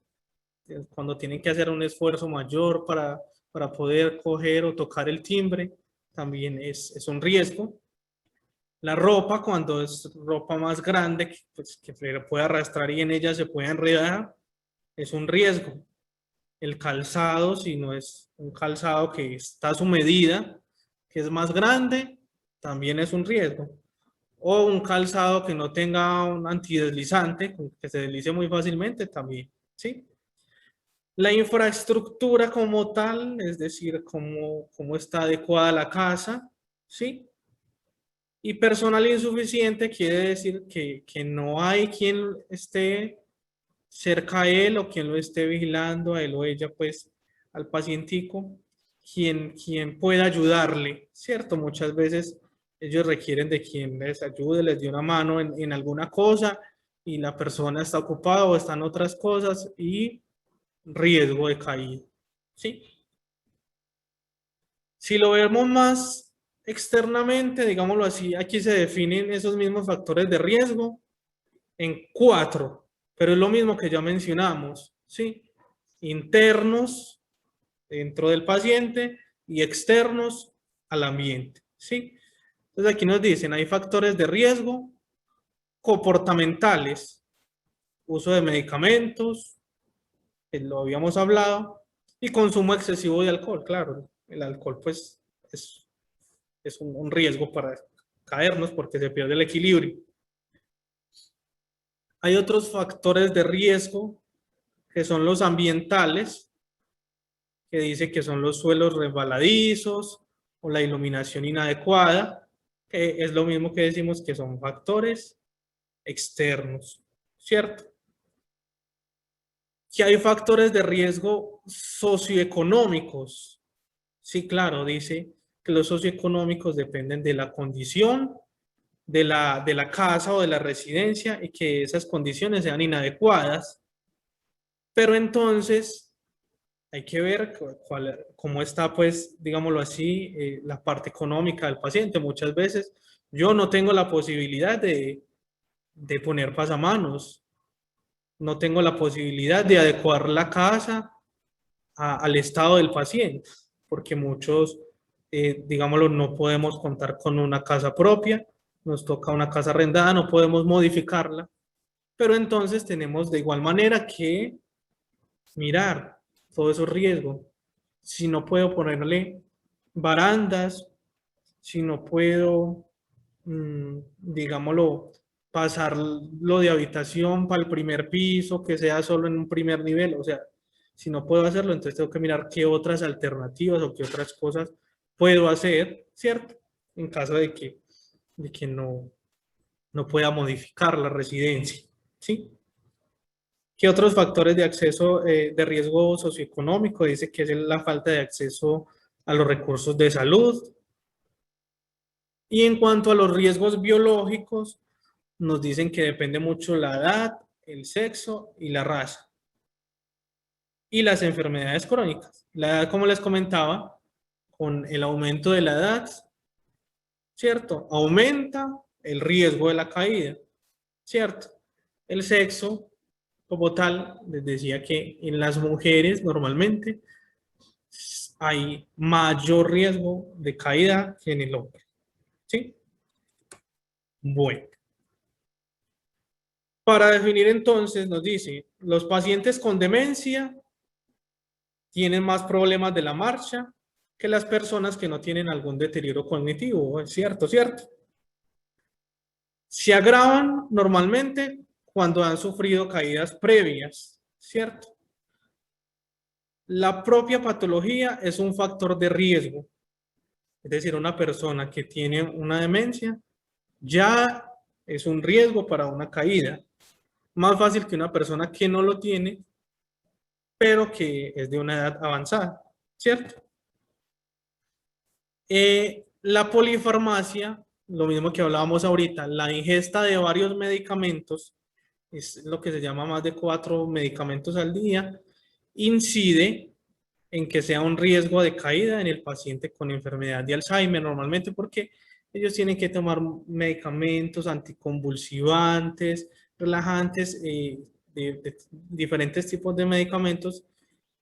cuando tienen que hacer un esfuerzo mayor para poder coger o tocar el timbre, también es un riesgo. La ropa, cuando es ropa más grande, pues, que se puede arrastrar y en ella se puede enredar, es un riesgo. El calzado, si no es un calzado que está a su medida, que es más grande, también es un riesgo. O un calzado que no tenga un antideslizante, que se deslice muy fácilmente, también, ¿sí? La infraestructura como tal, es decir, cómo está adecuada la casa, ¿sí? Y personal insuficiente quiere decir que no hay quien esté cerca a él o quien lo esté vigilando, a él o ella, pues, al pacientico, quien pueda ayudarle, ¿cierto? Muchas veces ellos requieren de quien les ayude, les dé una mano en alguna cosa y la persona está ocupada o está en otras cosas y riesgo de caída, ¿sí? Si lo vemos más externamente, digámoslo así, aquí se definen esos mismos factores de riesgo en 4, pero es lo mismo que ya mencionamos, ¿sí? Internos dentro del paciente y externos al ambiente, ¿sí? Entonces aquí nos dicen, hay factores de riesgo comportamentales, uso de medicamentos, que lo habíamos hablado, y consumo excesivo de alcohol, claro, el alcohol pues es un riesgo para caernos porque se pierde el equilibrio. Hay otros factores de riesgo que son los ambientales, que dice que son los suelos resbaladizos o la iluminación inadecuada, que es lo mismo que decimos que son factores externos, ¿cierto? Que hay factores de riesgo socioeconómicos. Sí, claro, dice que los socioeconómicos dependen de la condición de la casa o de la residencia y que esas condiciones sean inadecuadas. Pero entonces hay que ver cómo está, pues, digámoslo así, la parte económica del paciente. Muchas veces yo no tengo la posibilidad de poner pasamanos, no tengo la posibilidad de adecuar la casa al estado del paciente, porque muchos, digámoslo, no podemos contar con una casa propia, nos toca una casa arrendada, no podemos modificarla, pero entonces tenemos de igual manera que mirar todo esos riesgos. Si no puedo ponerle barandas, si no puedo, digámoslo, pasarlo de habitación para el primer piso, que sea solo en un primer nivel, o sea, si no puedo hacerlo, entonces tengo que mirar qué otras alternativas o qué otras cosas puedo hacer, ¿cierto? en caso de que no pueda modificar la residencia, ¿sí? ¿Qué otros factores de acceso de riesgo socioeconómico? Dice que es la falta de acceso a los recursos de salud. Y en cuanto a los riesgos biológicos, nos dicen que depende mucho la edad, el sexo y la raza. Y las enfermedades crónicas. La edad, como les comentaba, con el aumento de la edad, ¿cierto? Aumenta el riesgo de la caída, ¿cierto? El sexo, como tal, les decía que en las mujeres normalmente hay mayor riesgo de caída que en el hombre, ¿sí? Bueno, para definir entonces nos dice, los pacientes con demencia tienen más problemas de la marcha que las personas que no tienen algún deterioro cognitivo, ¿es cierto? ¿Cierto? Se agravan normalmente cuando han sufrido caídas previas, ¿cierto? La propia patología es un factor de riesgo, es decir, una persona que tiene una demencia ya es un riesgo para una caída. Más fácil que una persona que no lo tiene, pero que es de una edad avanzada, ¿cierto? La polifarmacia, lo mismo que hablábamos ahorita, la ingesta de varios medicamentos, es lo que se llama más de 4 medicamentos al día, incide en que sea un riesgo de caída en el paciente con enfermedad de Alzheimer, normalmente porque ellos tienen que tomar medicamentos anticonvulsivantes, relajantes, de diferentes tipos de medicamentos,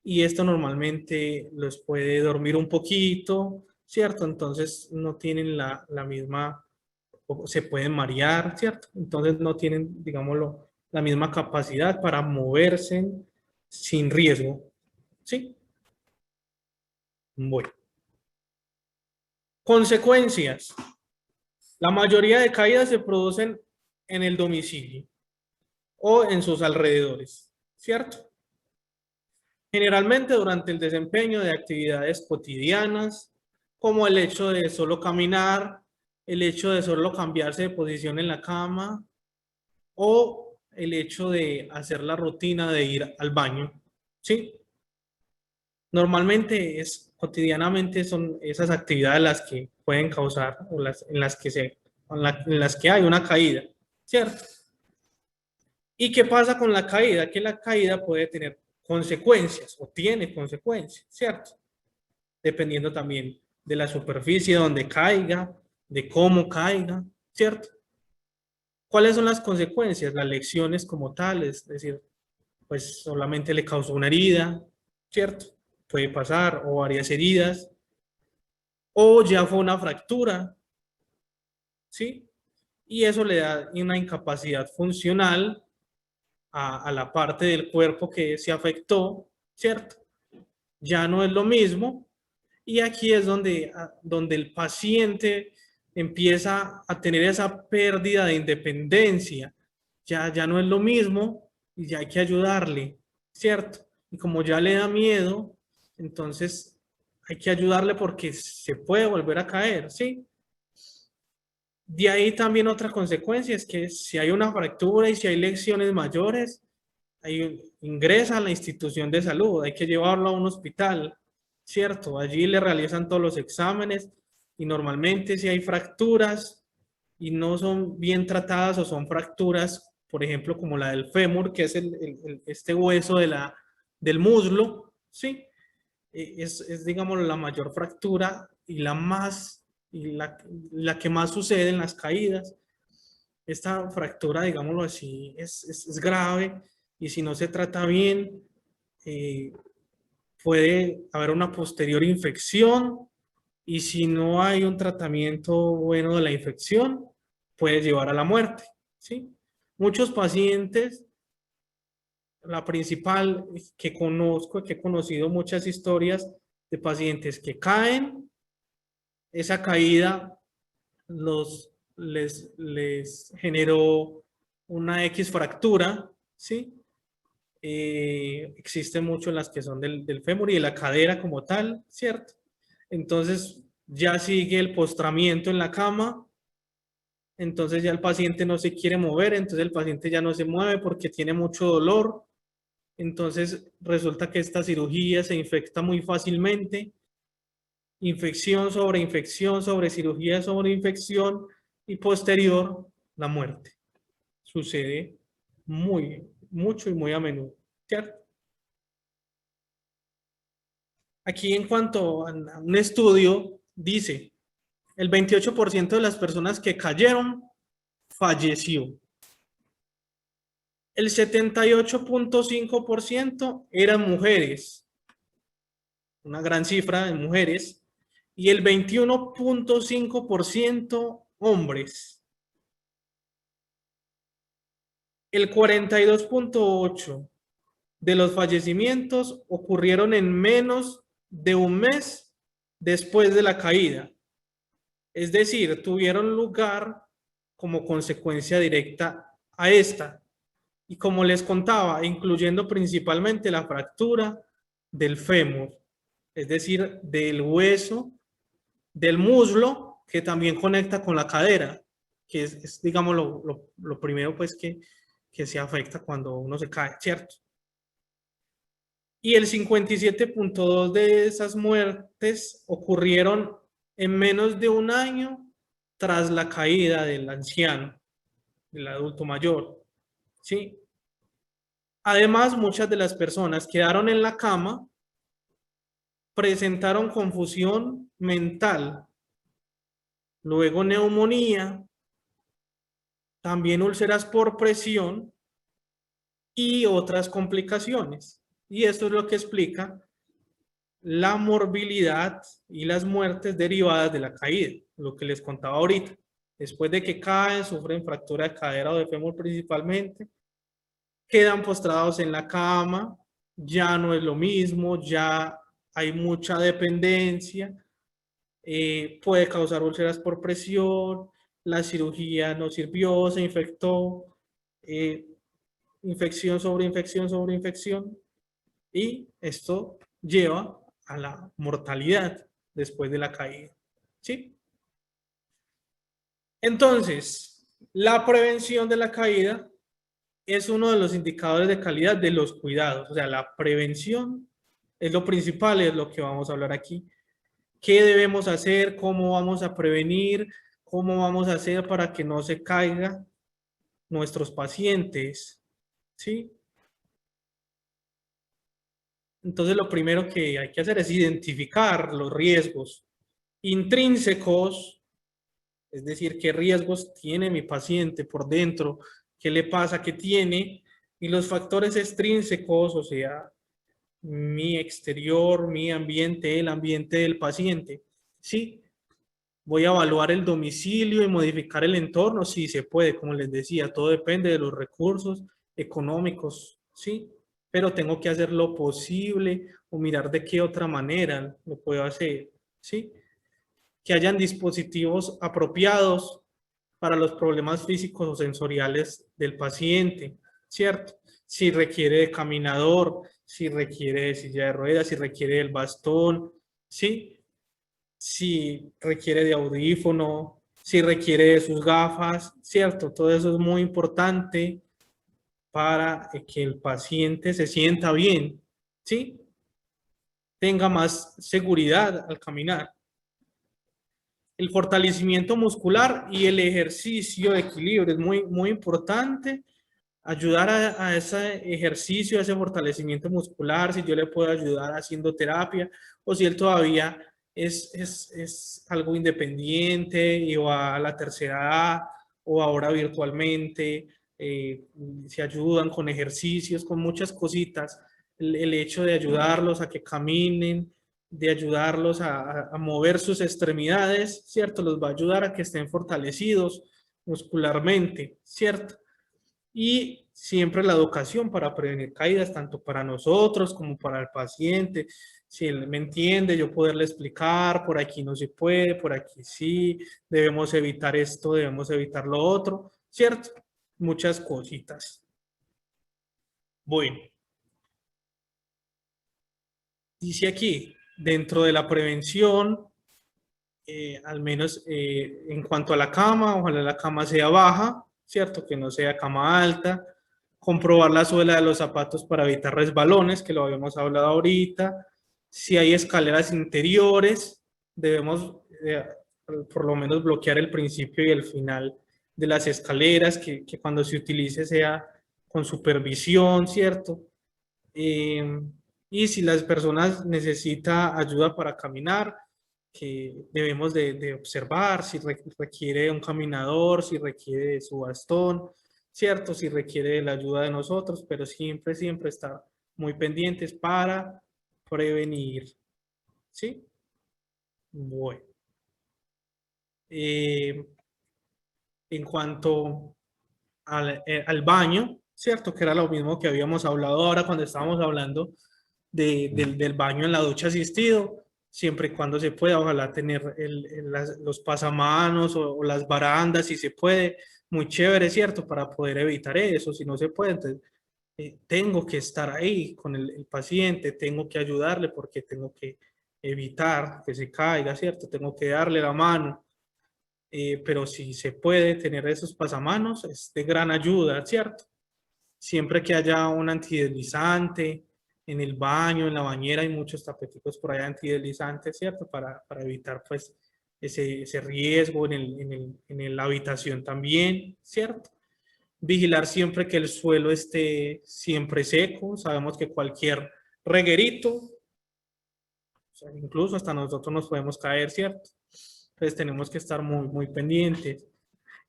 y esto normalmente los puede dormir un poquito, ¿cierto? Entonces no tienen la misma, se pueden marear, ¿cierto? Entonces no tienen, digámoslo, la misma capacidad para moverse sin riesgo, ¿sí? Bueno. Consecuencias. La mayoría de caídas se producen en el domicilio o en sus alrededores, ¿cierto? Generalmente durante el desempeño de actividades cotidianas, como el hecho de solo caminar, el hecho de solo cambiarse de posición en la cama o el hecho de hacer la rutina de ir al baño, ¿sí? Normalmente cotidianamente son esas actividades las que pueden causar o en las que hay una caída, ¿cierto? ¿Y qué pasa con la caída? Que la caída puede tener consecuencias o tiene consecuencias, ¿cierto? Dependiendo también de la superficie donde caiga, de cómo caiga, ¿cierto? ¿Cuáles son las consecuencias? Las lesiones como tales, es decir, pues solamente le causó una herida, ¿cierto? Puede pasar, o varias heridas, o ya fue una fractura, ¿sí? Y eso le da una incapacidad funcional a la parte del cuerpo que se afectó, ¿cierto? Ya no es lo mismo, y aquí es donde el paciente empieza a tener esa pérdida de independencia, ya no es lo mismo y ya hay que ayudarle, ¿cierto? Y como ya le da miedo, entonces hay que ayudarle porque se puede volver a caer, ¿sí? De ahí también otra consecuencia es que si hay una fractura y si hay lesiones mayores, ingresa a la institución de salud, hay que llevarlo a un hospital, ¿cierto? Allí le realizan todos los exámenes y normalmente si hay fracturas y no son bien tratadas o son fracturas, por ejemplo, como la del fémur, que es este hueso del muslo, ¿sí? Digamos, la mayor fractura y la que más sucede en las caídas. Esta fractura, digámoslo así, es grave y si no se trata bien, eh, puede haber una posterior infección y si no hay un tratamiento bueno de la infección, puede llevar a la muerte, ¿sí? Muchos pacientes, la principal que conozco, que he conocido muchas historias de pacientes que caen, esa caída les generó una X fractura, ¿sí? Existen mucho las que son del fémur y de la cadera como tal, ¿cierto? Entonces, ya sigue el postramiento en la cama, entonces ya el paciente no se quiere mover, entonces el paciente ya no se mueve porque tiene mucho dolor, entonces resulta que esta cirugía se infecta muy fácilmente, infección sobre cirugía sobre infección y posterior la muerte. Sucede mucho y muy a menudo, ¿cierto? Aquí en cuanto a un estudio, dice, el 28% de las personas que cayeron falleció. El 78.5% eran mujeres, una gran cifra de mujeres, y el 21.5% hombres. El 42.8% de los fallecimientos ocurrieron en menos de un mes después de la caída. Es decir, tuvieron lugar como consecuencia directa a esta. Y como les contaba, incluyendo principalmente la fractura del fémur, es decir, del hueso, del muslo, que también conecta con la cadera, que es digamos, lo primero pues que se afecta cuando uno se cae, ¿cierto? Y el 57.2% de esas muertes ocurrieron en menos de un año tras la caída del anciano, del adulto mayor, ¿sí? Además, muchas de las personas quedaron en la cama, presentaron confusión mental, luego neumonía, también úlceras por presión y otras complicaciones. Y esto es lo que explica la morbilidad y las muertes derivadas de la caída, lo que les contaba ahorita. Después de que caen, sufren fractura de cadera o de fémur principalmente, quedan postrados en la cama, ya no es lo mismo, ya hay mucha dependencia, puede causar úlceras por presión, la cirugía no sirvió, se infectó, infección sobre infección sobre infección, y esto lleva a la mortalidad después de la caída. ¿Sí? Entonces, la prevención de la caída es uno de los indicadores de calidad de los cuidados. O sea, la prevención es lo principal, es lo que vamos a hablar aquí. ¿Qué debemos hacer? ¿Cómo vamos a prevenir? ¿Cómo vamos a hacer para que no se caigan nuestros pacientes? ¿Sí? Entonces, lo primero que hay que hacer es identificar los riesgos intrínsecos, es decir, qué riesgos tiene mi paciente por dentro, qué le pasa, qué tiene, y los factores extrínsecos, o sea, mi exterior, mi ambiente, el ambiente del paciente. Sí, voy a evaluar el domicilio y modificar el entorno, sí se puede, como les decía, todo depende de los recursos económicos, sí, pero tengo que hacer lo posible o mirar de qué otra manera lo puedo hacer, sí, que hayan dispositivos apropiados para los problemas físicos o sensoriales del paciente, ¿cierto? Si requiere de caminador, si requiere de silla de ruedas, si requiere del bastón, ¿sí? Si requiere de audífono, si requiere de sus gafas, ¿cierto? Todo eso es muy importante para que el paciente se sienta bien, ¿sí? Tenga más seguridad al caminar. El fortalecimiento muscular y el ejercicio de equilibrio es muy importante. Ayudar a ese ejercicio, a ese fortalecimiento muscular, si yo le puedo ayudar haciendo terapia o si él todavía es algo independiente y va a la tercera edad o ahora virtualmente, se ayudan con ejercicios, con muchas cositas. El hecho de ayudarlos a que caminen, de ayudarlos a mover sus extremidades, ¿cierto? Los va a ayudar a que estén fortalecidos muscularmente, ¿cierto? Y siempre la educación para prevenir caídas, tanto para nosotros como para el paciente. Si él me entiende, yo poderle explicar, por aquí no se puede, por aquí sí, debemos evitar esto, debemos evitar lo otro, ¿cierto? Muchas cositas. Bueno, dice aquí, dentro de la prevención al menos en cuanto a la cama, ojalá la cama sea baja, ¿cierto? Que no sea cama alta. Comprobar la suela de los zapatos para evitar resbalones, que lo habíamos hablado ahorita. Si hay escaleras interiores, debemos por lo menos bloquear el principio y el final de las escaleras, que cuando se utilice sea con supervisión, ¿cierto? Y si las personas necesitan ayuda para caminar, que debemos de observar si requiere un caminador, si requiere de su bastón, ¿cierto? Si requiere de la ayuda de nosotros, pero siempre, siempre estar muy pendientes para prevenir, ¿sí? Bueno. En cuanto al baño, ¿cierto? Que era lo mismo que habíamos hablado ahora cuando estábamos hablando del baño en la ducha asistido, siempre y cuando se pueda, ojalá tener los pasamanos o las barandas, si se puede, muy chévere, ¿cierto? Para poder evitar eso, si no se puede, entonces tengo que estar ahí con el paciente, tengo que ayudarle porque tengo que evitar que se caiga, ¿cierto? Tengo que darle la mano. Pero si se puede tener esos pasamanos, es de gran ayuda, ¿cierto? Siempre que haya un antideslizante en el baño, en la bañera, hay muchos tapeticos por allá antideslizantes, ¿cierto? Para evitar, pues, ese riesgo en la habitación también, ¿cierto? Vigilar siempre que el suelo esté siempre seco. Sabemos que cualquier reguerito, o sea, incluso hasta nosotros nos podemos caer, ¿cierto? Entonces tenemos que estar muy, muy pendientes.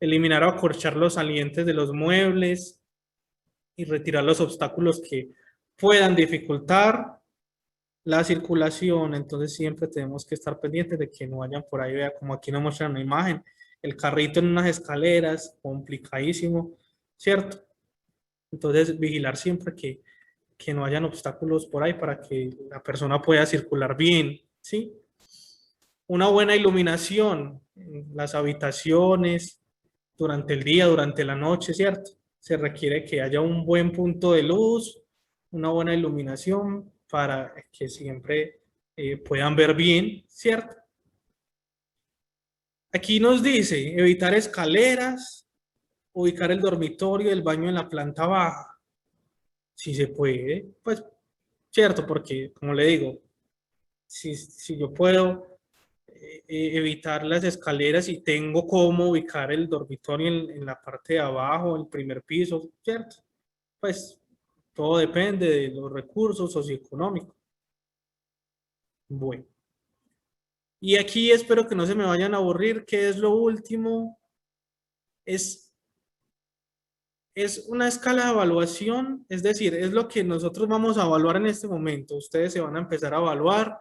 Eliminar o acorchar los salientes de los muebles y retirar los obstáculos que puedan dificultar la circulación. Entonces siempre tenemos que estar pendientes de que no vayan por ahí, vea, como aquí nos muestran una imagen, el carrito en unas escaleras, complicadísimo, ¿cierto? Entonces vigilar siempre que no hayan obstáculos por ahí para que la persona pueda circular bien, ¿sí? Una buena iluminación en las habitaciones, durante el día, durante la noche, ¿cierto? Se requiere que haya un buen punto de luz, una buena iluminación para que siempre puedan ver bien, ¿cierto? Aquí nos dice evitar escaleras, ubicar el dormitorio, el baño en la planta baja. Si se puede, pues, cierto, porque como le digo, si yo puedo evitar las escaleras y tengo cómo ubicar el dormitorio en la parte de abajo, el primer piso, ¿cierto? Pues todo depende de los recursos socioeconómicos. Bueno, y aquí espero que no se me vayan a aburrir, que es lo último, es, es una escala de evaluación, es decir, es lo que nosotros vamos a evaluar en este momento. Ustedes se van a empezar a evaluar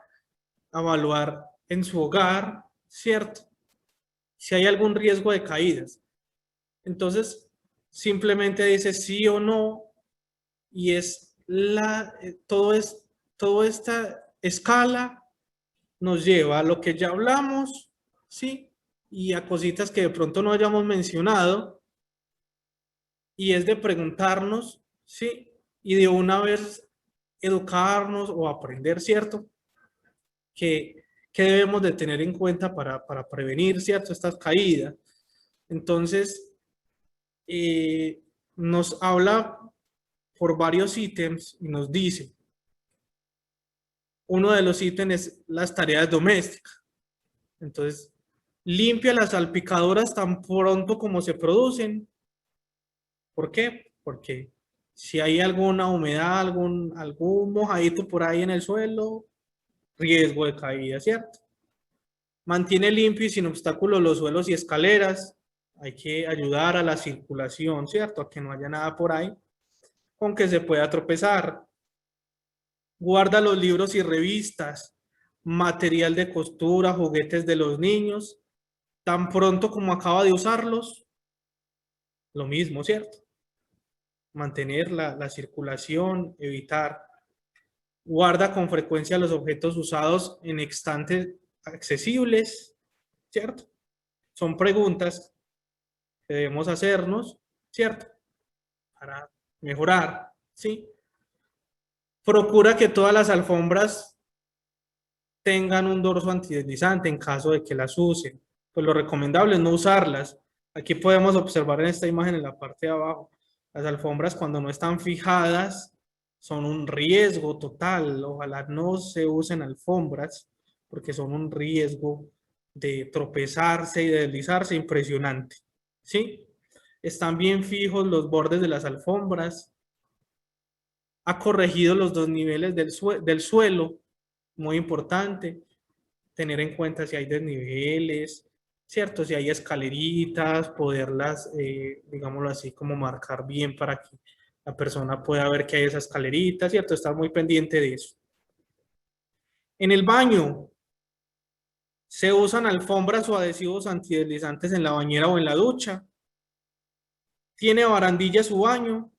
en su hogar, ¿cierto? Si hay algún riesgo de caídas. Entonces, simplemente dice sí o no y toda esta escala nos lleva a lo que ya hablamos, ¿sí? Y a cositas que de pronto no hayamos mencionado y es de preguntarnos, ¿sí? Y de una vez educarnos o aprender, ¿cierto? Que debemos de tener en cuenta para prevenir, ¿cierto? Estas caídas. Entonces, nos habla por varios ítems y nos dice, uno de los ítems es las tareas domésticas. Entonces, limpia las salpicaduras tan pronto como se producen. ¿Por qué? Porque si hay alguna humedad, algún mojadito por ahí en el suelo, riesgo de caída, ¿cierto? Mantiene limpio y sin obstáculos los suelos y escaleras. Hay que ayudar a la circulación, ¿cierto? A que no haya nada por ahí con que se pueda tropezar. Guarda los libros y revistas, material de costura, juguetes de los niños. Tan pronto como acaba de usarlos, lo mismo, ¿cierto? Mantener la circulación, evitar. Guarda con frecuencia los objetos usados en estantes accesibles, ¿cierto? Son preguntas que debemos hacernos, ¿cierto? Para mejorar, ¿sí? Procura que todas las alfombras tengan un dorso antideslizante en caso de que las usen. Pues lo recomendable es no usarlas. Aquí podemos observar en esta imagen en la parte de abajo. Las alfombras cuando no están fijadas son un riesgo total. Ojalá no se usen alfombras porque son un riesgo de tropezarse y de deslizarse impresionante. ¿Sí? Están bien fijos los bordes de las alfombras. Ha corregido los dos niveles del suelo. Muy importante tener en cuenta si hay desniveles, ¿cierto? Si hay escaleritas, poderlas, digámoslo así, como marcar bien para que la persona pueda ver que hay esas escaleritas, ¿cierto? Estar muy pendiente de eso. En el baño, se usan alfombras o adhesivos antideslizantes en la bañera o en la ducha. Tiene barandilla su baño.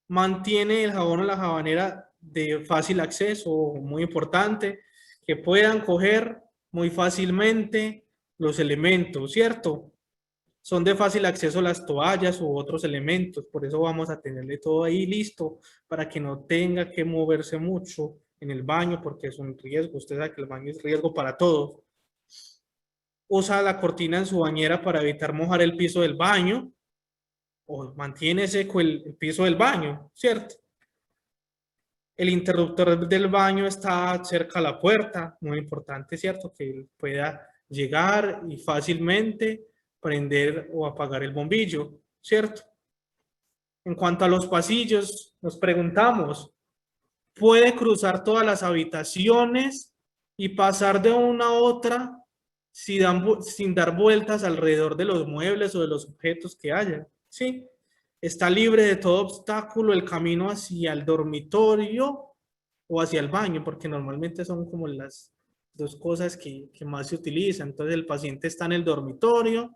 Mantiene el jabón o la jabonera de fácil acceso, muy importante, que puedan coger muy fácilmente los elementos, ¿cierto? Son de fácil acceso las toallas u otros elementos, por eso vamos a tenerle todo ahí listo para que no tenga que moverse mucho en el baño porque es un riesgo. Usted sabe que el baño es riesgo para todos. Usa la cortina en su bañera para evitar mojar el piso del baño o mantiene seco el piso del baño, ¿cierto? El interruptor del baño está cerca a la puerta, muy importante, ¿cierto? Que él pueda llegar y fácilmente prender o apagar el bombillo, ¿cierto? En cuanto a los pasillos, nos preguntamos, ¿puede cruzar todas las habitaciones y pasar de una a otra sin dar vueltas alrededor de los muebles o de los objetos que haya? ¿Sí? Está libre de todo obstáculo el camino hacia el dormitorio o hacia el baño, porque normalmente son como las dos cosas que más se utilizan. Entonces el paciente está en el dormitorio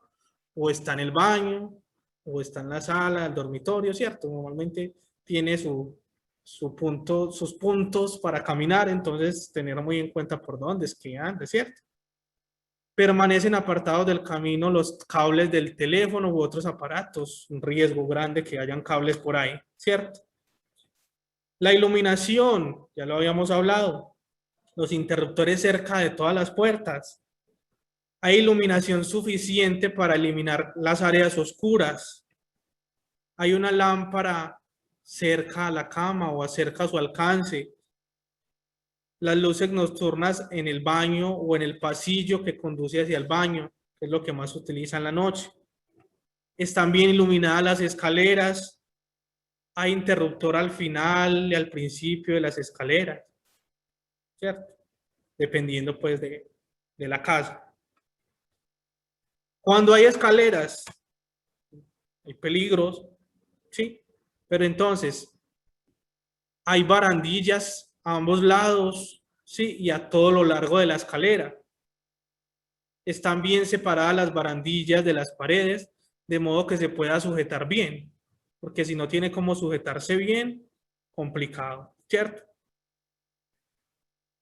o está en el baño o está en la sala, el dormitorio, ¿cierto? Normalmente tiene sus puntos para caminar, entonces tener muy en cuenta por dónde es que anda, ¿cierto? Permanecen apartados del camino los cables del teléfono u otros aparatos, un riesgo grande que hayan cables por ahí, ¿cierto? La iluminación, ya lo habíamos hablado, los interruptores cerca de todas las puertas. Hay iluminación suficiente para eliminar las áreas oscuras. Hay una lámpara cerca a la cama o cerca a su alcance. Las luces nocturnas en el baño o en el pasillo que conduce hacia el baño, que es lo que más se utiliza en la noche. Están bien iluminadas las escaleras. Hay interruptor al final y al principio de las escaleras, ¿cierto? Dependiendo pues de la casa. Cuando hay escaleras, hay peligros, ¿sí? Pero entonces, hay barandillas a ambos lados, ¿sí? Y a todo lo largo de la escalera. Están bien separadas las barandillas de las paredes, de modo que se pueda sujetar bien. Porque si no tiene cómo sujetarse bien, complicado, ¿cierto?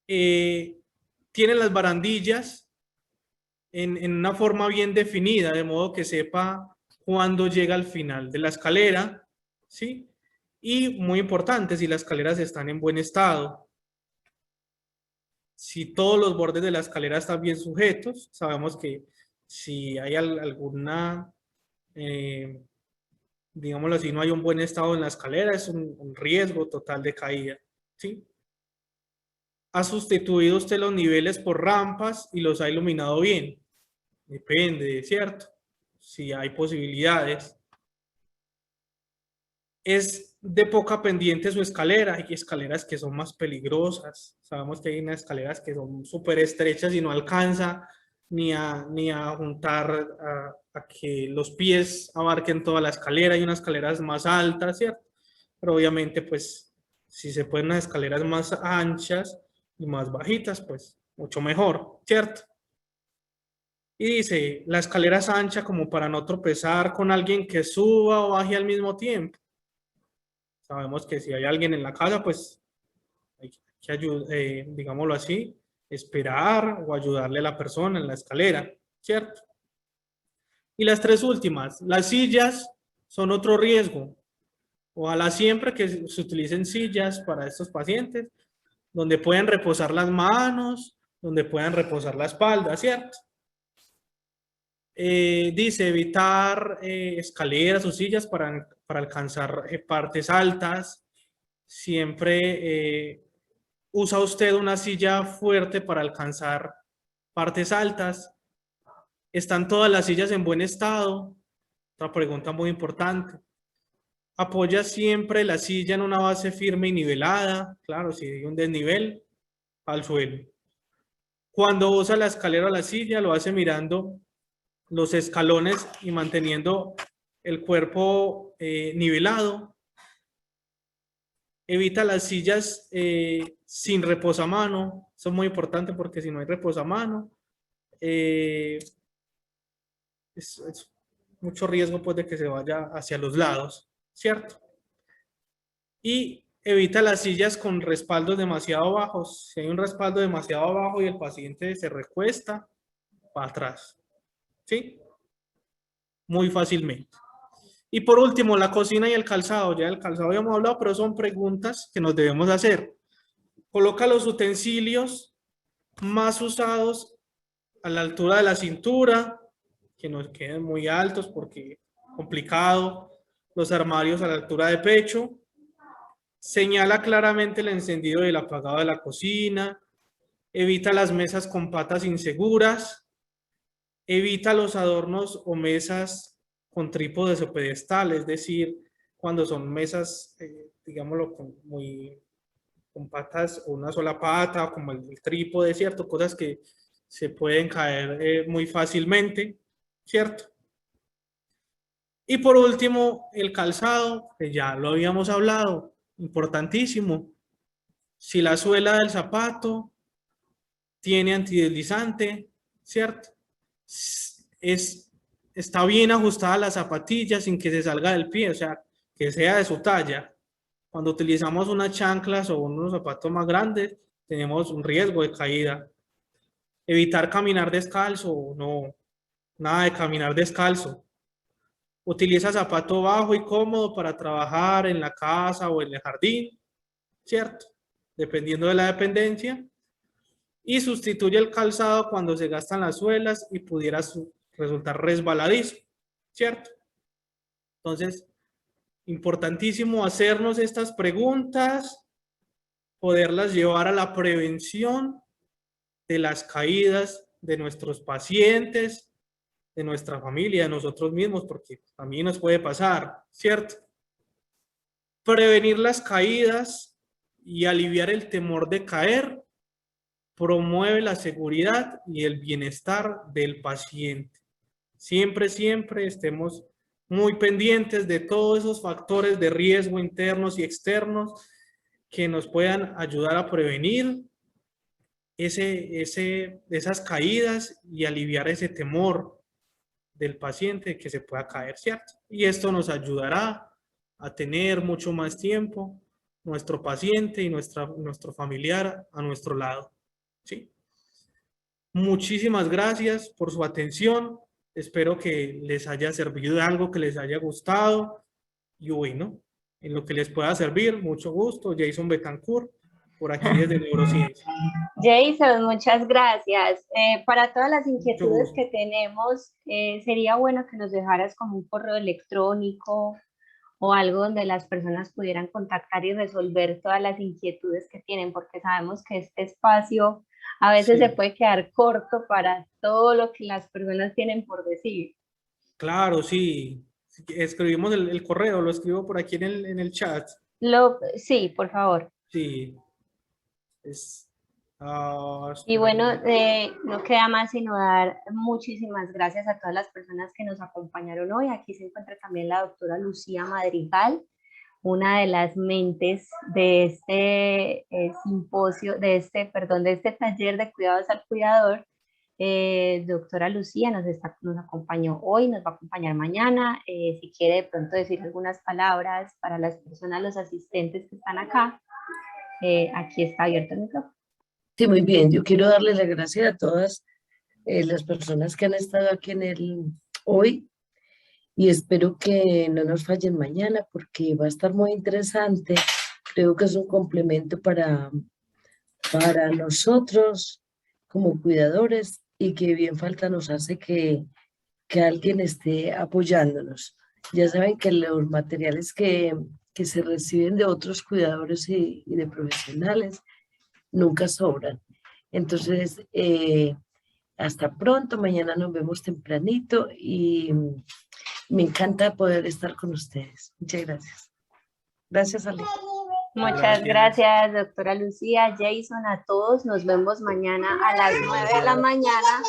Tienen las barandillas en una forma bien definida, de modo que sepa cuándo llega al final de la escalera, ¿sí? Y muy importante, si las escaleras están en buen estado. Si todos los bordes de la escalera están bien sujetos, sabemos que si hay alguna, digámoslo así, no hay un buen estado en la escalera, es un riesgo total de caída, ¿sí? ¿Ha sustituido usted los niveles por rampas y los ha iluminado bien? Depende, ¿cierto? Si hay posibilidades. Es de poca pendiente su escalera. Hay escaleras que son más peligrosas. Sabemos que hay unas escaleras que son súper estrechas y no alcanza ni a juntar a que los pies abarquen toda la escalera. Hay unas escaleras más altas, ¿cierto? Pero obviamente, pues, si se pueden unas escaleras más anchas y más bajitas, pues, mucho mejor, ¿cierto? Y dice, la escalera es ancha como para no tropezar con alguien que suba o baje al mismo tiempo. Sabemos que si hay alguien en la casa, pues hay que ayudar, digámoslo así, esperar o ayudarle a la persona en la escalera, ¿cierto? Y las tres últimas, las sillas son otro riesgo. Ojalá siempre que se utilicen sillas para estos pacientes, donde pueden reposar las manos, donde puedan reposar la espalda, ¿cierto? Dice evitar escaleras o sillas para alcanzar partes altas. Siempre usa usted una silla fuerte para alcanzar partes altas. ¿Están todas las sillas en buen estado? Otra pregunta muy importante. Apoya siempre la silla en una base firme y nivelada. Claro, si hay un desnivel, al suelo. Cuando usa la escalera o la silla, lo hace mirando los escalones y manteniendo el cuerpo nivelado. Evita las sillas sin reposamano. Eso es muy importante porque si no hay reposamano, es mucho riesgo pues, de que se vaya hacia los lados, ¿cierto? Y evita las sillas con respaldos demasiado bajos. Si hay un respaldo demasiado bajo y el paciente se recuesta, para atrás, ¿sí? Muy fácilmente. Y por último, la cocina y el calzado. Ya del calzado habíamos hablado, pero son preguntas que nos debemos hacer. Coloca los utensilios más usados a la altura de la cintura, que no queden muy altos porque es complicado. Los armarios a la altura de pecho. Señala claramente el encendido y el apagado de la cocina. Evita las mesas con patas inseguras. Evita los adornos o mesas con trípodes o pedestal, es decir, cuando son mesas, digámoslo, con patas o una sola pata, como el trípode, ¿cierto? Cosas que se pueden caer muy fácilmente, ¿cierto? Y por último, el calzado, que ya lo habíamos hablado, importantísimo. Si la suela del zapato tiene antideslizante, ¿cierto? Está bien ajustada la zapatilla sin que se salga del pie, o sea, que sea de su talla. Cuando utilizamos unas chanclas o unos zapatos más grandes, tenemos un riesgo de caída. Evitar caminar descalzo, no, nada de caminar descalzo. Utiliza zapato bajo y cómodo para trabajar en la casa o en el jardín, ¿cierto? Dependiendo de la dependencia. Y sustituye el calzado cuando se gastan las suelas y pudiera resultar resbaladizo, ¿cierto? Entonces, importantísimo hacernos estas preguntas, poderlas llevar a la prevención de las caídas de nuestros pacientes, de nuestra familia, de nosotros mismos, porque también nos puede pasar, ¿cierto? Prevenir las caídas y aliviar el temor de caer promueve la seguridad y el bienestar del paciente. Siempre, siempre estemos muy pendientes de todos esos factores de riesgo internos y externos que nos puedan ayudar a prevenir esas caídas y aliviar ese temor del paciente que se pueda caer, ¿cierto? Y esto nos ayudará a tener mucho más tiempo nuestro paciente y nuestro familiar a nuestro lado, ¿sí? Muchísimas gracias por su atención. Espero que les haya servido de algo, que les haya gustado. Y bueno, en lo que les pueda servir, mucho gusto. Jason Betancourt, por aquí desde Neurociencia. Jason, muchas gracias. Para todas las inquietudes que tenemos, sería bueno que nos dejaras como un correo electrónico o algo donde las personas pudieran contactar y resolver todas las inquietudes que tienen, porque sabemos que este espacio a veces se puede quedar corto para todo lo que las personas tienen por decir. Claro, sí. Escribimos el correo, lo escribo por aquí en el chat. Sí, por favor. Sí. Y bueno, no queda más sino dar muchísimas gracias a todas las personas que nos acompañaron hoy. Aquí se encuentra también la doctora Lucía Madrigal, una de las mentes de este simposio, de este taller de cuidados al cuidador. Doctora Lucía nos acompañó hoy, nos va a acompañar mañana. Si quiere de pronto decir algunas palabras para las personas, los asistentes que están acá, aquí está abierto el micrófono. Sí, muy bien. Yo quiero darle las gracias a todas las personas que han estado aquí hoy y espero que no nos fallen mañana porque va a estar muy interesante. Creo que es un complemento para para nosotros como cuidadores y que bien falta nos hace que alguien esté apoyándonos. Ya saben que los materiales que se reciben de otros cuidadores y de profesionales nunca sobran. Entonces, hasta pronto, mañana nos vemos tempranito y me encanta poder estar con ustedes. Muchas gracias. Gracias, Ale. Muchas gracias, doctora Lucía, Jason, a todos. Nos vemos mañana a las 9 de la mañana.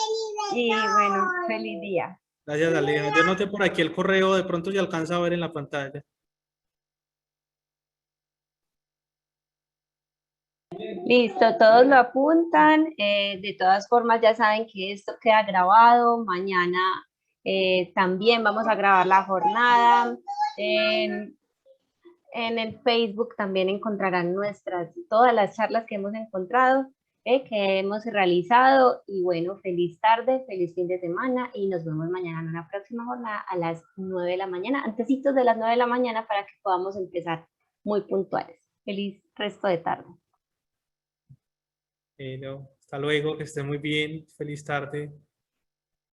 Y bueno, feliz día. Gracias, Aleja. Yo noté por aquí el correo, de pronto se alcanza a ver en la pantalla. Listo, todos lo apuntan. De todas formas, ya saben que esto queda grabado. Mañana también vamos a grabar la jornada. En el Facebook también encontrarán todas las charlas que hemos encontrado, que hemos realizado. Y bueno, feliz tarde, feliz fin de semana y nos vemos mañana en una próxima jornada a las 9 de la mañana, antecitos de las 9 de la mañana para que podamos empezar muy puntuales. Feliz resto de tarde. Hasta luego, que esté muy bien. Feliz tarde.